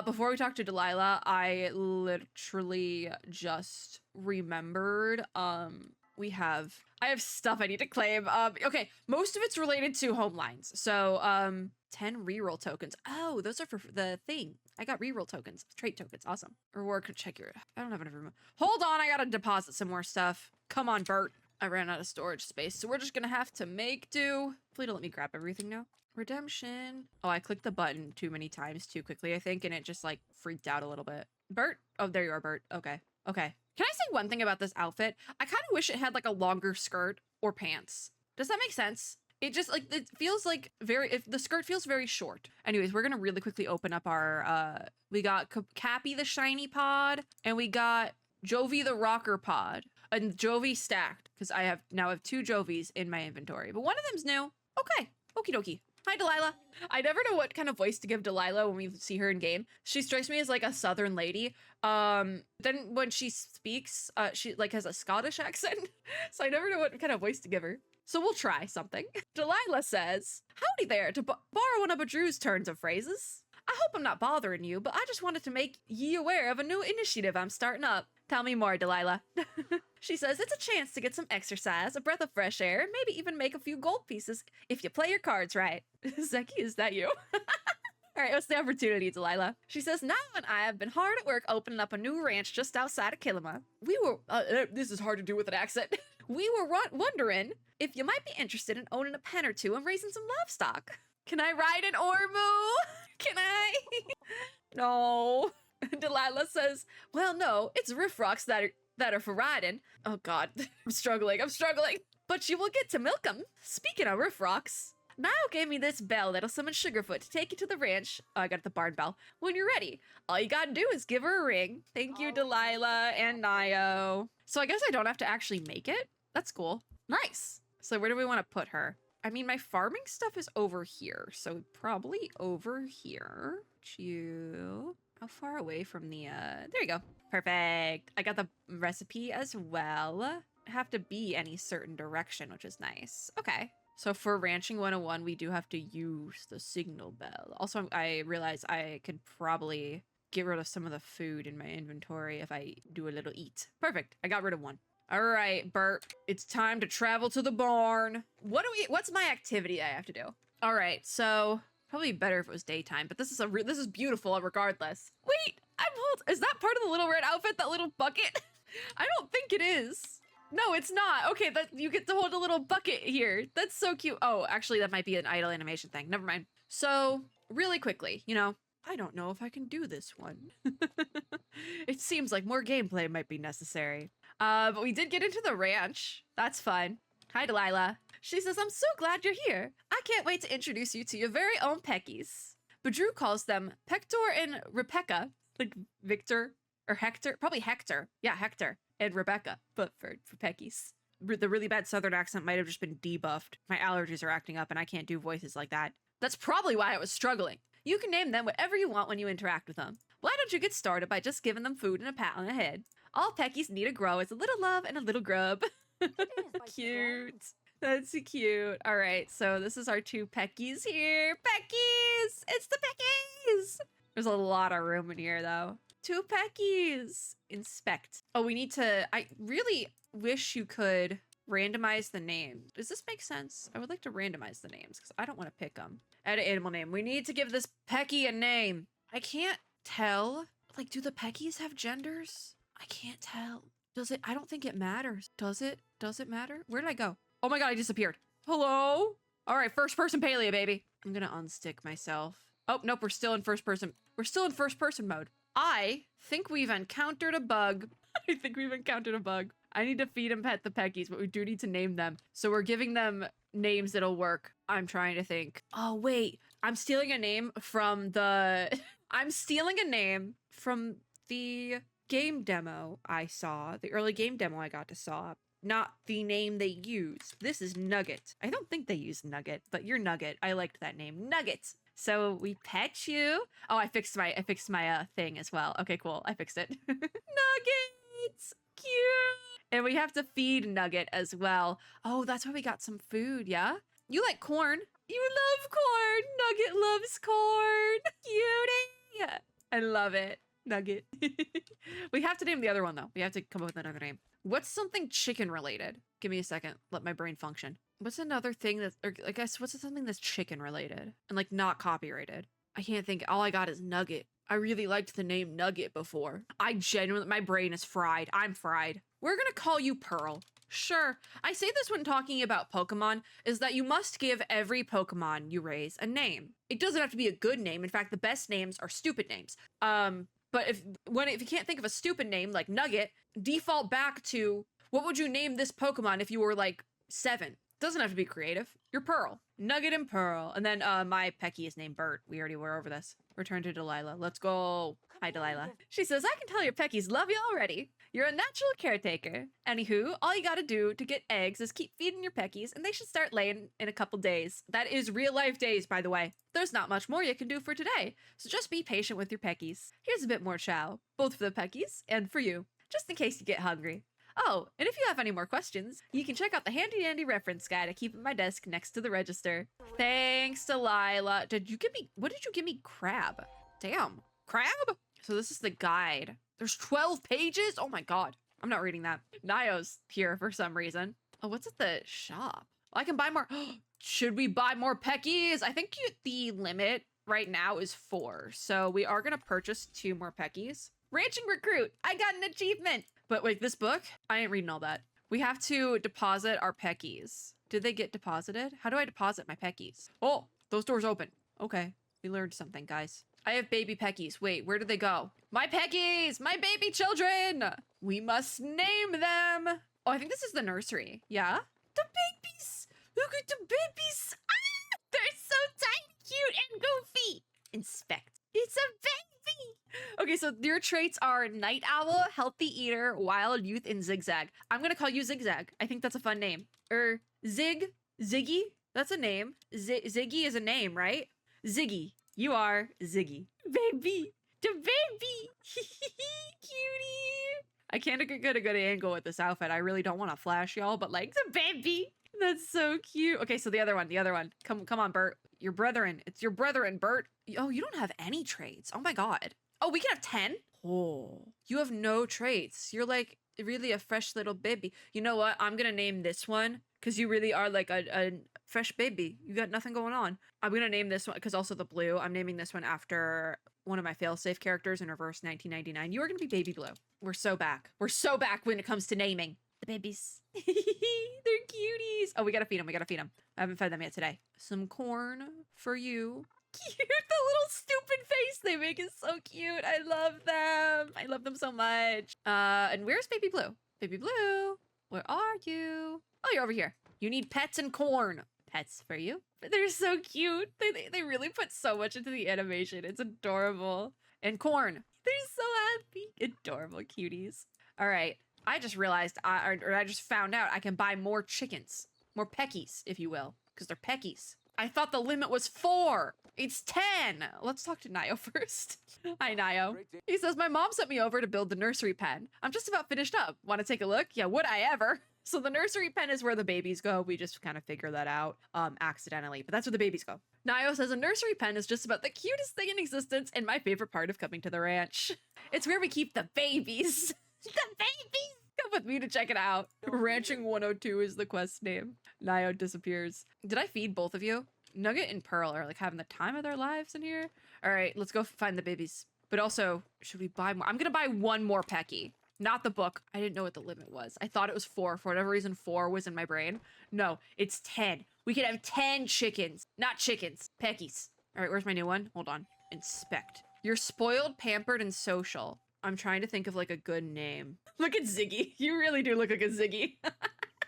Before we talk to Delilah, I literally just remembered, I have stuff I need to claim. Okay, most of it's related to home lines. So, 10 reroll tokens. Oh, those are for the thing. I got reroll tokens, trait tokens. Awesome. Reward could check your, I don't have enough room. Hold on, I gotta deposit some more stuff. Come on, Bert. I ran out of storage space, so we're just gonna have to make do. Hopefully it'll let me grab everything now. Redemption. Oh, I clicked the button too many times too quickly, I think, and it just like freaked out a little bit. Bert? Oh, there you are, Bert. Okay. Okay. Can I say one thing about this outfit? I kind of wish it had like a longer skirt or pants. Does that make sense? It just like, it feels like the skirt feels very short. Anyways, we're gonna really quickly open up our, we got Cappy the Shiny Pod, and we got Jovi the Rocker Pod, and Jovi stacked, because I now have 2 Jovies in my inventory, but one of them's new. Okay, okie dokie. Hi, Delilah. I never know what kind of voice to give Delilah when we see her in game. She strikes me as like a southern lady. Then when she speaks, she like has a Scottish accent. So I never know what kind of voice to give her. So we'll try something. Delilah says, howdy there, to borrow one of Badru's turns of phrases. I hope I'm not bothering you, but I just wanted to make ye aware of a new initiative I'm starting up. Tell me more, Delilah. She says it's a chance to get some exercise, a breath of fresh air, and maybe even make a few gold pieces if you play your cards right. Zeki, is that you? All right, what's the opportunity, Delilah? She says, Nio and I have been hard at work opening up a new ranch just outside of Kilima. We were, this is hard to do with an accent. We were wondering if you might be interested in owning a pen or two and raising some livestock. Can I ride an Ormu? Can I? No. Delilah says, well, no, it's riffrocks that are for riding. Oh God, I'm struggling. But you will get to milk 'em. Speaking of riffrocks, Nio gave me this bell that'll summon Sugarfoot to take you to the ranch. Oh, I got the barn bell. When you're ready, all you gotta do is give her a ring. Thank you, Delilah and Nio. So I guess I don't have to actually make it. That's cool. Nice. So where do we want to put her? I mean, my farming stuff is over here. So probably over here. You. How far away from the, there you go. Perfect. I got the recipe as well. Have to be any certain direction, which is nice. Okay. So for Ranching 101, we do have to use the signal bell. Also, I realize I could probably get rid of some of the food in my inventory if I do a little eat. Perfect. I got rid of one. All right, Bert. It's time to travel to the barn. What's my activity I have to do? All right, so probably better if it was daytime, but this is beautiful regardless. Wait, is that part of the little red outfit, that little bucket? I don't think it is. No, it's not. Okay, you get to hold a little bucket here. That's so cute. Oh, actually, that might be an idle animation thing. Never mind. So, really quickly, I don't know if I can do this one. It seems like more gameplay might be necessary. But we did get into the ranch. That's fun. Hi, Delilah. She says, I'm so glad you're here. I can't wait to introduce you to your very own Peckies. But Drew calls them Pector and Rebecca. Like Victor or Hector. Probably Hector. Yeah, Hector. And Rebecca, but for Peckies. The really bad southern accent might have just been debuffed. My allergies are acting up and I can't do voices like that. That's probably why I was struggling. You can name them whatever you want when you interact with them. Why don't you get started by just giving them food and a pat on the head? All Peckies need to grow is a little love and a little grub. Cute. That's cute. All right, so this is our two Peckies here. Peckies! It's the Peckies! There's a lot of room in here, though. Two Peckies. Inspect. Oh, we need to... I really wish you could randomize the name. Does this make sense? I would like to randomize the names because I don't want to pick them. Add an animal name. We need to give this Pecky a name. I can't tell. Like, do the Peckies have genders? I can't tell. Does it? I don't think it matters. Does it? Does it matter? Where did I go? Oh my God, I disappeared. Hello? All right, first person Palia, baby. I'm gonna unstick myself. Oh, nope, we're still in first person. We're still in first person mode. I think we've encountered a bug. I need to feed and pet the Peckies, but we do need to name them. So we're giving them names that'll work. I'm trying to think. Oh, wait. I'm stealing a name from the... I'm stealing a name from the game demo I saw. The early game demo I got to saw. Not the name they used. This is Nugget. I don't think they use Nugget, but you're Nugget. I liked that name. Nugget. So we pet you. Oh, I fixed my thing as well. Okay, cool. I fixed it. Nuggets. Cute. And we have to feed Nugget as well. Oh, that's why we got some food, yeah? You like corn. You love corn. Nugget loves corn. Cutie. I love it. Nugget. We have to name the other one, though. We have to come up with another name. What's something chicken related? Give me a second. Let my brain function. What's another thing that, or I guess, what's something that's chicken related and like not copyrighted? I can't think. All I got is Nugget. I really liked the name Nugget before. I genuinely, my brain is fried. I'm fried. We're gonna call you Pearl. Sure. I say this when talking about Pokemon, is that you must give every Pokemon you raise a name. It doesn't have to be a good name. In fact, the best names are stupid names. But if you can't think of a stupid name like Nugget, default back to what would you name this Pokemon if you were like 7? Doesn't have to be creative. You're Pearl. Nugget and Pearl. And then my Pecky is named Bert. We already were over this. Return to Delilah. Let's go. Hi, Delilah. She says, I can tell your Peckies love you already. You're a natural caretaker. Anywho, all you gotta do to get eggs is keep feeding your Peckies, and they should start laying in a couple days. That is real life days, by the way. There's not much more you can do for today, so just be patient with your Peckies. Here's a bit more chow, both for the Peckies and for you, just in case you get hungry. Oh, and if you have any more questions, you can check out the handy-dandy reference guide I keep at my desk next to the register. Thanks, Delilah. What did you give me? Crab. Damn. Crab? So this is the guide. There's 12 pages? Oh my God. I'm not reading that. Nio's here for some reason. Oh, what's at the shop? I can buy more. Should we buy more Peckies? I think the limit right now is 4. So we are going to purchase 2 more peckies. Ranching recruit. I got an achievement. But wait, this book? I ain't reading all that. We have to deposit our peckies. Did they get deposited? How do I deposit my peckies? Oh, those doors open. Okay. We learned something, guys. I have baby peckies. Wait, where did they go? My peckies! My baby children! We must name them. Oh, I think this is the nursery. Yeah? The babies! Look at the babies! Ah! They're so tiny, cute, and goofy. Inspect. It's a baby! Okay, so your traits are Night Owl, Healthy Eater, Wild Youth, and Zigzag. I'm gonna call you Zigzag. I think that's a fun name. Ziggy? That's a name. Ziggy is a name, right? Ziggy. You are Ziggy. Baby. The baby. Cutie. I can't get a good angle with this outfit. I really don't want to flash y'all, but like, the baby. That's so cute. Okay, so the other one. Come on, Bert. Your brethren. It's your brethren, Bert. Oh, you don't have any traits. Oh my God. Oh, we can have 10? Oh, you have no traits. You're like really a fresh little baby. You know what? I'm gonna name this one because you really are like a fresh baby. You got nothing going on. I'm gonna name this one because also the blue. I'm naming this one after one of my failsafe characters in Reverse 1999. You are gonna be Baby Blue. We're so back. We're so back when it comes to naming. The babies. They're cuties. Oh, we gotta feed them. I haven't fed them yet today. Some corn for you. Cute. The little stupid face they make is so cute. I love them. I love them so much. And where's Baby Blue? Baby Blue, where are you? Oh, you're over here. You need pets and corn. Pets for you. They're so cute. They really put so much into the animation. It's adorable. And corn. They're so happy. Adorable cuties. All right. I just realized, I just found out I can buy more chickens. More peckies, if you will. Because they're peckies. I thought the limit was 4. It's 10. Let's talk to Nio first. Hi, Nio. He says, my mom sent me over to build the nursery pen. I'm just about finished up. Want to take a look? Yeah, would I ever? So the nursery pen is where the babies go. We just kind of figure that out accidentally, but that's where the babies go. Nio says a nursery pen is just about the cutest thing in existence and my favorite part of coming to the ranch. It's where we keep the babies. The babies! Come with me to check it out. Ranching 102 is the quest name. Nio disappears. Did I feed both of you? Nugget and Pearl are like having the time of their lives in here. All right, let's go find the babies. But also, should we buy more? I'm gonna buy 1 more pecky. Not the book. I didn't know what the limit was. I thought it was 4. For whatever reason, 4 was in my brain. No, it's 10. We could have 10 chickens. Not chickens. Peckies. All right, where's my new one? Hold on. Inspect. You're spoiled, pampered, and social. I'm trying to think of like a good name. Look at Ziggy. You really do look like a Ziggy.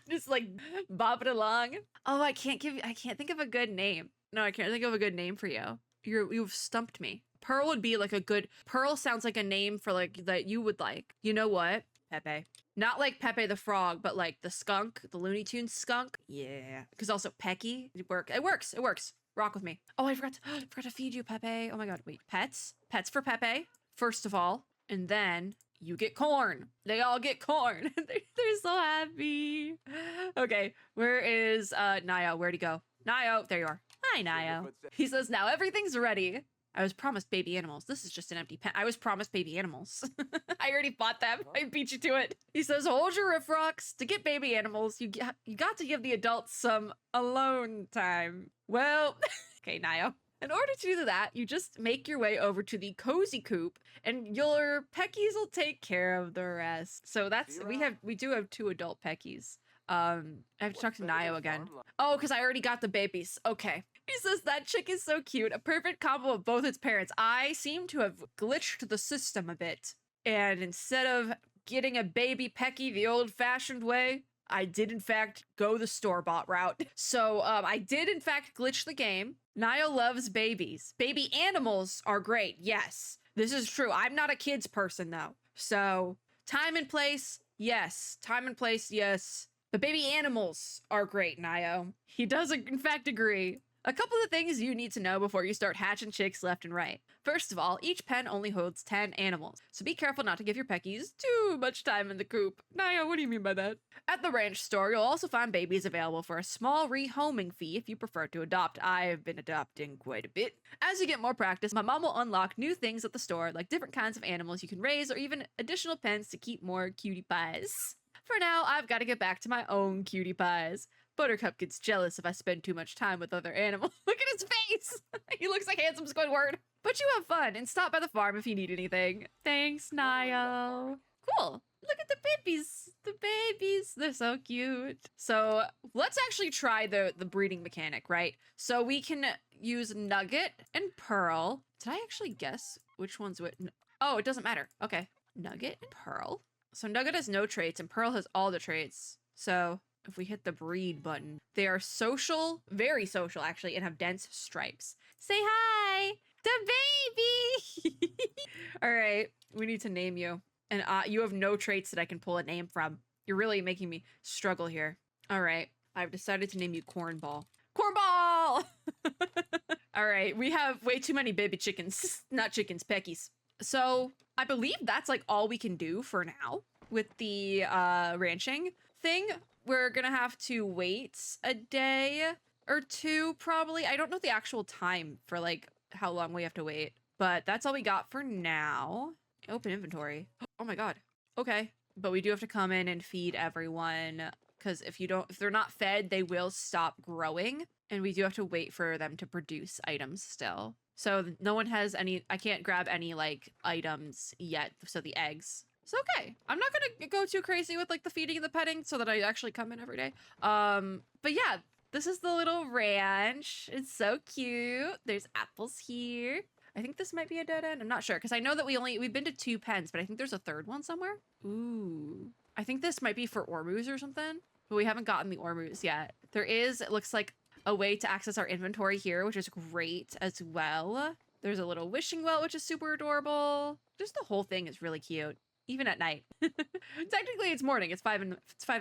Just like bopping along. Oh, I can't think of a good name. No, I can't think of a good name for you. You've stumped me. Pearl would be like a good, Pearl sounds like a name for like, that you would like. You know what? Pepe. Not like Pepe the Frog, but like the skunk, the Looney Tunes skunk. Yeah. Because also Pecky. It works. Rock with me. Oh, I forgot to feed you, Pepe. Oh my God. Wait, pets? Pets for Pepe, first of all. And then you get corn. They all get corn. they're so happy. Okay, where is Nio? Where'd he go? Nio, there you are. Hi, Nio. He says, now everything's ready. I was promised baby animals. This is just an empty pen. I was promised baby animals. I already bought them. I beat you to it. He says, hold your riff rocks. To get baby animals, you got to give the adults some alone time. Well, okay, Nio. In order to do that, you just make your way over to the cozy coop and your peckies will take care of the rest. So that's, we do have 2 adult peckies. I have to talk to Nio again. Oh, because I already got the babies. Okay. He says that chick is so cute. A perfect combo of both its parents. I seem to have glitched the system a bit. And instead of getting a baby pecky the old-fashioned way, I did in fact go the store-bought route. So I did in fact glitch the game. Nio loves babies. Baby animals are great. Yes, this is true. I'm not a kids person though. So time and place, yes. Time and place, yes. But baby animals are great, Nio. He does in fact agree. A couple of things you need to know before you start hatching chicks left and right. First of all, each pen only holds 10 animals, so be careful not to give your peckies too much time in the coop. Naya, what do you mean by that? At the ranch store, you'll also find babies available for a small rehoming fee if you prefer to adopt. I've been adopting quite a bit. As you get more practice, my mom will unlock new things at the store, like different kinds of animals you can raise or even additional pens to keep more cutie pies. For now, I've got to get back to my own cutie pies. Buttercup gets jealous if I spend too much time with other animals. Look at his face! He looks like handsome Squidward. But you have fun and stop by the farm if you need anything. Thanks, Nio. Cool. Look at the babies. The babies. They're so cute. So let's actually try the breeding mechanic, right? So we can use Nugget and Pearl. Did I actually guess which one's what? Oh, it doesn't matter. Okay. Nugget and Pearl. So Nugget has no traits and Pearl has all the traits. So if we hit the breed button, they are social, very social actually, and have dense stripes. Say hi, the baby. All right, we need to name you. And you have no traits that I can pull a name from. You're really making me struggle here. All right, I've decided to name you Cornball. Cornball! All right, we have way too many baby chickens. Not chickens, peckies. So I believe that's like all we can do for now with the ranching thing. We're gonna have to wait a day or two probably. I don't know the actual time for like how long we have to wait, but that's all we got for now. Open inventory. Oh my god. Okay. But we do have to come in and feed everyone because if they're not fed, they will stop growing. And we do have to wait for them to produce items still. So no one has any, I can't grab any like items yet. So the eggs. It's okay. I'm not gonna go too crazy with like the feeding and the petting so that I actually come in every day. But yeah, this is the little ranch. It's so cute. There's apples here. I think this might be a dead end. I'm not sure because I know that we've been to 2 pens, but I think there's a third one somewhere. Ooh, I think this might be for Ormus or something, but we haven't gotten the Ormus yet. There is, it looks like, a way to access our inventory here, which is great as well. There's a little wishing well, which is super adorable. Just the whole thing is really cute, even at night. Technically, it's morning. It's 5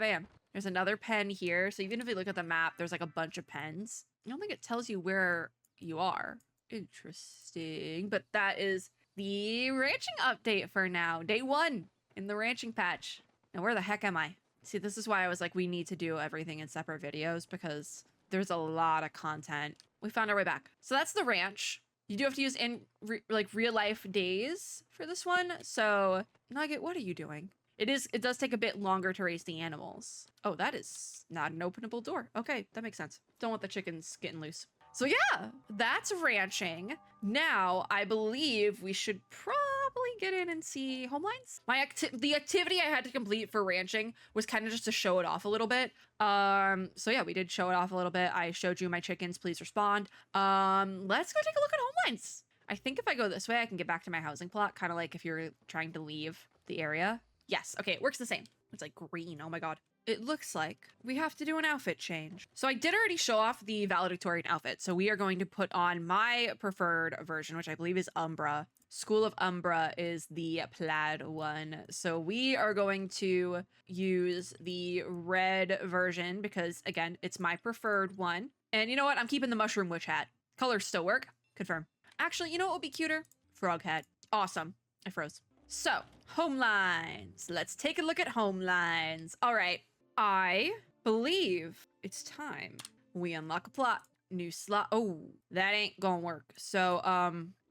a.m. There's another pen here. So even if you look at the map, there's like a bunch of pens. I don't think it tells you where you are. Interesting. But that is the ranching update for now. Day 1 in the ranching patch. Now, where the heck am I? See, this is why I was like, we need to do everything in separate videos because there's a lot of content. We found our way back. So that's the ranch. You do have to use real life days for this one. So Nugget, what are you doing? It does take a bit longer to raise the animals. Oh, that is not an openable door. Okay, that makes sense. Don't want the chickens getting loose. So yeah, that's ranching. Now, I believe we should probably get in and see homelines. The activity I had to complete for ranching was kind of just to show it off a little bit. So yeah, we did show it off a little bit. I showed you my chickens, please respond. Let's go take a look at homelines. I think if I go this way, I can get back to my housing plot, kind of like if you're trying to leave the area. Yes, okay, it works the same. It's like green, oh my god. It looks like we have to do an outfit change. So I did already show off the valedictorian outfit. So we are going to put on my preferred version, which I believe is Umbra. School of Umbra is the plaid one. So we are going to use the red version because, again, it's my preferred one. And you know what? I'm keeping the mushroom witch hat. Colors still work. Confirm. Actually, you know what would be cuter? Frog hat. Awesome. I froze. So, homelines. Let's take a look at homelines. All right. I believe it's time we unlock a plot. New slot. Oh, that ain't gonna work. So,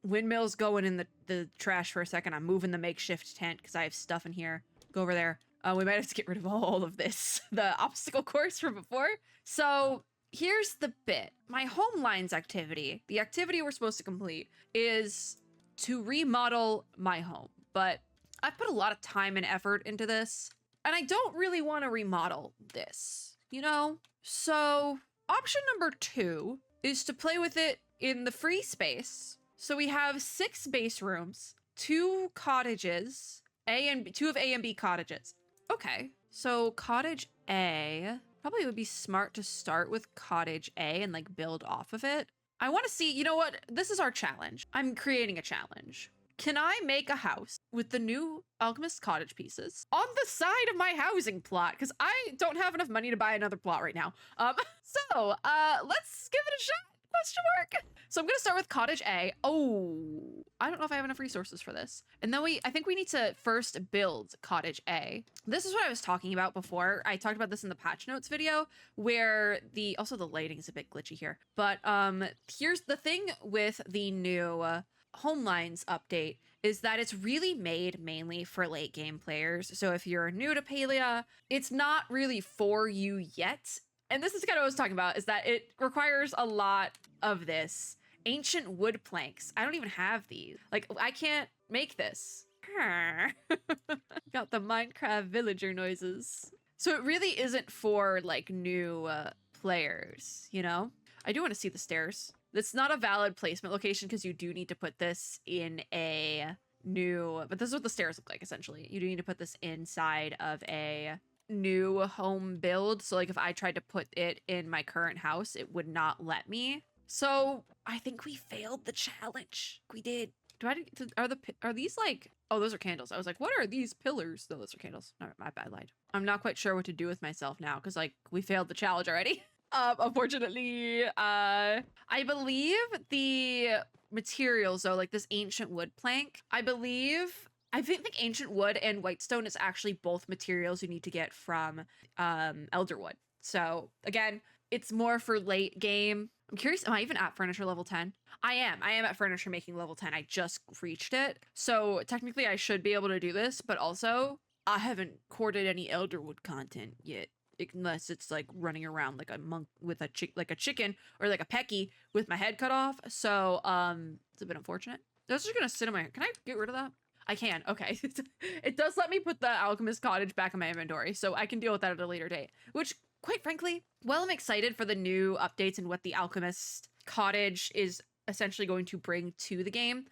windmill's going in the trash for a second. I'm moving the makeshift tent because I have stuff in here. Go over there. We might have to get rid of all of this. The obstacle course from before. So, here's the bit. My homelines activity, the activity we're supposed to complete, is to remodel my home. But I've put a lot of time and effort into this. And I don't really want to remodel this, you know? So option number 2 is to play with it in the free space. So we have 6 base rooms, 2 cottages, 2 of A and B cottages. Okay, so cottage A, probably would be smart to start with cottage A and like build off of it. I want to see, you know what? This is our challenge. I'm creating a challenge. Can I make a house with the new Alchemist Cottage pieces on the side of my housing plot? Because I don't have enough money to buy another plot right now. So let's give it a shot. Question mark. So I'm going to start with Cottage A. Oh, I don't know if I have enough resources for this. And then I think we need to first build Cottage A. This is what I was talking about before. I talked about this in the patch notes video where also the lighting is a bit glitchy here. But here's the thing with the new homelines update is that it's really made mainly for late game players. So if you're new to Palia, it's not really for you yet. And this is kind of what I was talking about, is that it requires a lot of this. Ancient wood planks. I don't even have these. Like, I can't make this. Got the Minecraft villager noises. So it really isn't for like new players, you know? I do want to see the stairs. That's not a valid placement location because you do need to put this in a new, but this is what the stairs look like essentially. You do need to put this inside of a new home build. So like if I tried to put it in my current house, it would not let me. So I think we failed the challenge. We did. Are these like, oh, those are candles. I was like, what are these pillars? No, those are candles. No, my bad, I lied. I'm not quite sure what to do with myself now because like we failed the challenge already. Unfortunately, I believe the materials though, like this ancient wood plank, I think ancient wood and whitestone is actually both materials you need to get from elderwood. So again, it's more for late game. I'm curious, am I even at furniture level 10? I am at furniture making level 10. I just reached it. So technically I should be able to do this, but also I haven't courted any elderwood content yet. Unless it's like running around like a monk with a chicken or like a pecky with my head cut off. So it's a bit unfortunate. Those are gonna sit in my, can I get rid of that? I can, okay. It does let me put the alchemist cottage back in my inventory, so I can deal with that at a later date, which quite frankly, well, I'm excited for the new updates and what the alchemist cottage is essentially going to bring to the game.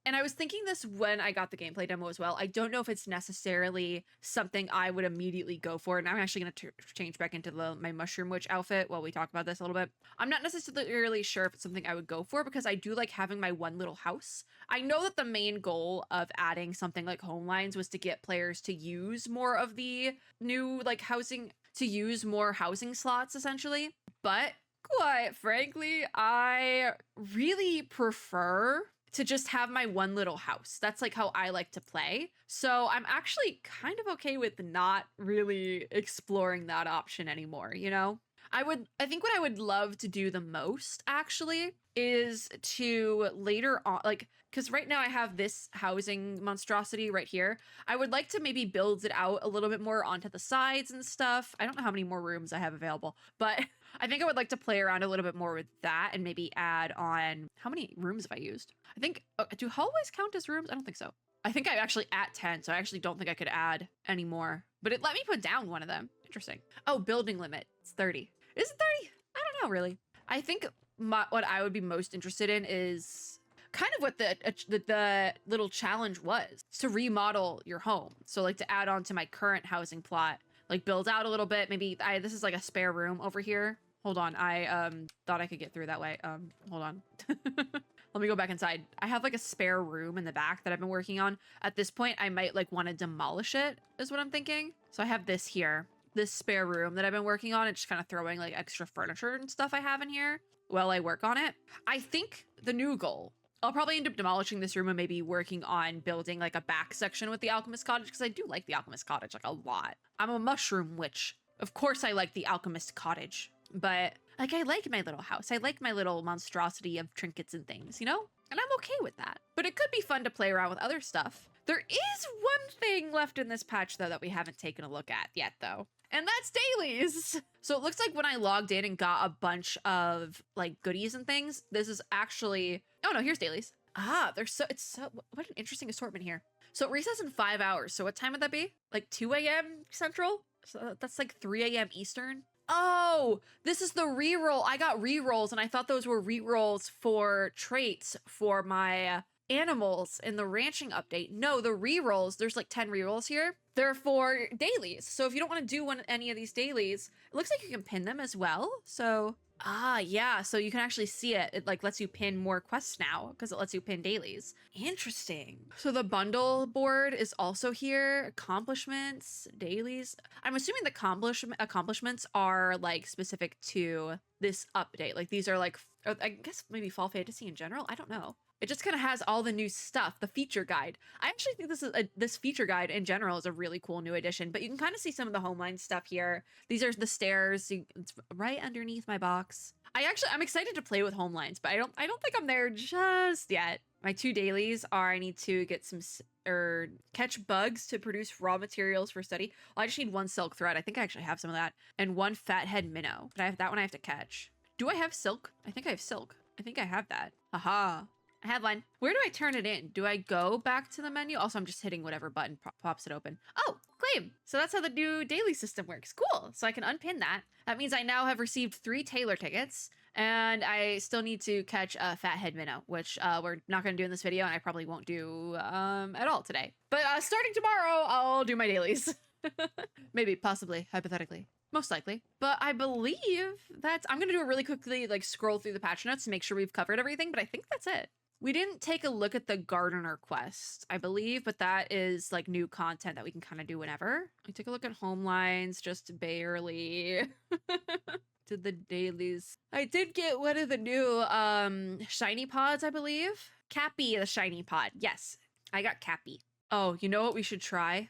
And I was thinking this when I got the gameplay demo as well. I don't know if it's necessarily something I would immediately go for. And I'm actually going to change back into my mushroom witch outfit while we talk about this a little bit. I'm not necessarily sure if it's something I would go for because I do like having my one little house. I know that the main goal of adding something like home lines was to get players to use more of the new like housing, to use more housing slots essentially. But quite frankly, I really prefer to just have my one little house. That's like how I like to play. So I'm actually kind of okay with not really exploring that option anymore, you know? I think what I would love to do the most actually is to later on, like, because right now I have this housing monstrosity right here. I would like to maybe build it out a little bit more onto the sides and stuff. I don't know how many more rooms I have available, but I think I would like to play around a little bit more with that and maybe add on, how many rooms have I used? I think, do hallways count as rooms? I don't think so. I think I'm actually at 10, so I actually don't think I could add any more, but it let me put down one of them. Interesting. Oh, building limit. It's 30. Is it 30? I don't know, really. I think what I would be most interested in is kind of what the little challenge was, to remodel your home. So like to add on to my current housing plot, like build out a little bit. Maybe this is like a spare room over here. Hold on, I thought I could get through that way. Hold on. Let me go back inside. I have like a spare room in the back that I've been working on. At this point, I might like want to demolish it, is what I'm thinking. So I have this here, this spare room that I've been working on. It's just kind of throwing like extra furniture and stuff I have in here while I work on it. I think the new goal, I'll probably end up demolishing this room and maybe working on building like a back section with the alchemist cottage, because I do like the alchemist cottage like a lot. I'm a mushroom witch. Of course I like the alchemist cottage, but like I like my little house. I like my little monstrosity of trinkets and things, you know? And I'm okay with that. But it could be fun to play around with other stuff. There is one thing left in this patch though that we haven't taken a look at yet though. And that's dailies. So it looks like when I logged in and got a bunch of like goodies and things, this is actually, oh no, here's dailies. Ah, what an interesting assortment here. So it resets in 5 hours. So what time would that be? Like 2 a.m. Central? So that's like 3 a.m. Eastern. Oh, this is the reroll. I got rerolls and I thought those were rerolls for traits for my animals in the ranching update. No, the rerolls, there's like 10 rerolls here. They're for dailies. So if you don't want to do any of these dailies, it looks like you can pin them as well. So, yeah, so you can actually see it. It like lets you pin more quests now because it lets you pin dailies. Interesting. So the bundle board is also here. Accomplishments, dailies. I'm assuming the accomplishments are like specific to this update. Like these are like, I guess maybe Fall Fantasy in general. I don't know. It just kind of has all the new stuff, the feature guide. I actually think this feature guide in general is a really cool new addition, but you can kind of see some of the homeline stuff here. These are the stairs. It's right underneath my box. I'm excited to play with homelines, but I don't think I'm there just yet. My 2 dailies are I need to get catch bugs to produce raw materials for study. Well, I just need 1 silk thread. I think I actually have some of that, and 1 fathead minnow. But that one I have to catch. Do I have silk? I think I have silk. I think I have that. Aha. I have one. Where do I turn it in? Do I go back to the menu? Also, I'm just hitting whatever button pops it open. Oh, claim. So that's how the new daily system works. Cool. So I can unpin that. That means I now have received 3 Taylor tickets, and I still need to catch a fathead minnow, which we're not going to do in this video, and I probably won't do at all today. But starting tomorrow, I'll do my dailies. Maybe, possibly, hypothetically. Most likely. But I believe that's... I'm going to do it really quickly, like scroll through the patch notes to make sure we've covered everything, but I think that's it. We didn't take a look at the gardener quest, I believe, but that is like new content that we can kind of do whenever. I took a look at home lines, just barely. Did the dailies. I did get one of the new shiny pods, I believe. Cappy, the shiny pod. Yes, I got Cappy. Oh, you know what we should try?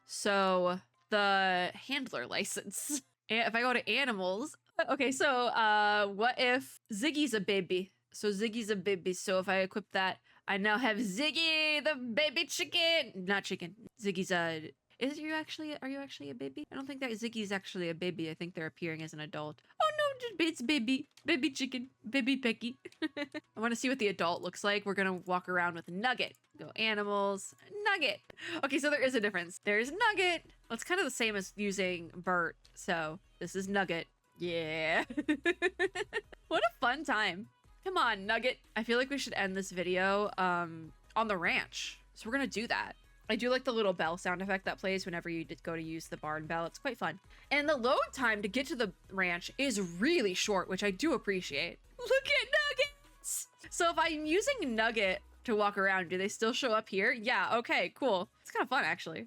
So the handler license. If I go to animals. Okay, so what if Ziggy's a baby? So Ziggy's a baby. So if I equip that, I now have Ziggy, the baby chicken. Not chicken. Ziggy's a... Are you actually a baby? I don't think that Ziggy's actually a baby. I think they're appearing as an adult. Oh no, it's baby. Baby chicken. Baby Pecky. I want to see what the adult looks like. We're gonna walk around with Nugget. Go animals. Nugget. Okay, so there is a difference. There's Nugget. Well, it's kind of the same as using Bert. So this is Nugget. Yeah. What a fun time. Come on, Nugget. I feel like we should end this video on the ranch. So we're gonna do that. I do like the little bell sound effect that plays whenever you go to use the barn bell. It's quite fun. And the load time to get to the ranch is really short, which I do appreciate. Look at Nuggets! So if I'm using Nugget to walk around, do they still show up here? Yeah, okay, cool. It's kind of fun, actually.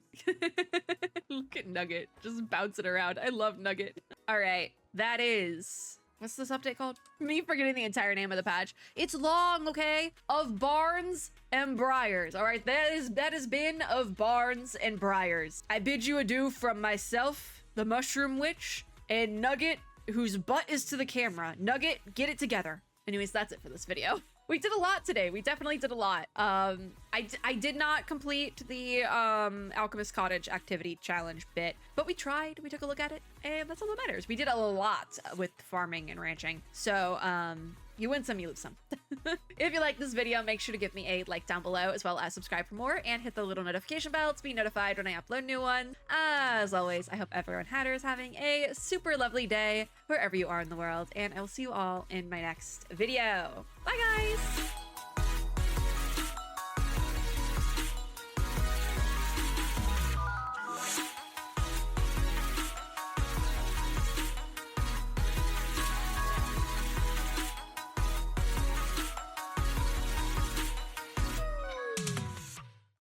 Look at Nugget, just bouncing around. I love Nugget. All right, that is... What's this update called? Me forgetting the entire name of the patch. It's long, okay? Of Barns and Briars. All right, that has been of Barns and Briars. I bid you adieu from myself, the Mushroom Witch, and Nugget, whose butt is to the camera. Nugget, get it together. Anyways, that's it for this video. We did a lot today. We definitely did a lot. I did not complete the Alchemist Cottage activity challenge bit, but we tried. We took a look at it, and that's all that matters. We did a lot with farming and ranching. So you win some, you lose some. If you like this video, make sure to give me a like down below, as well as subscribe for more, and hit the little notification bell to be notified when I upload new ones. As always, I hope everyone is having a super lovely day wherever you are in the world, and I will see you all in my next video. Bye, guys!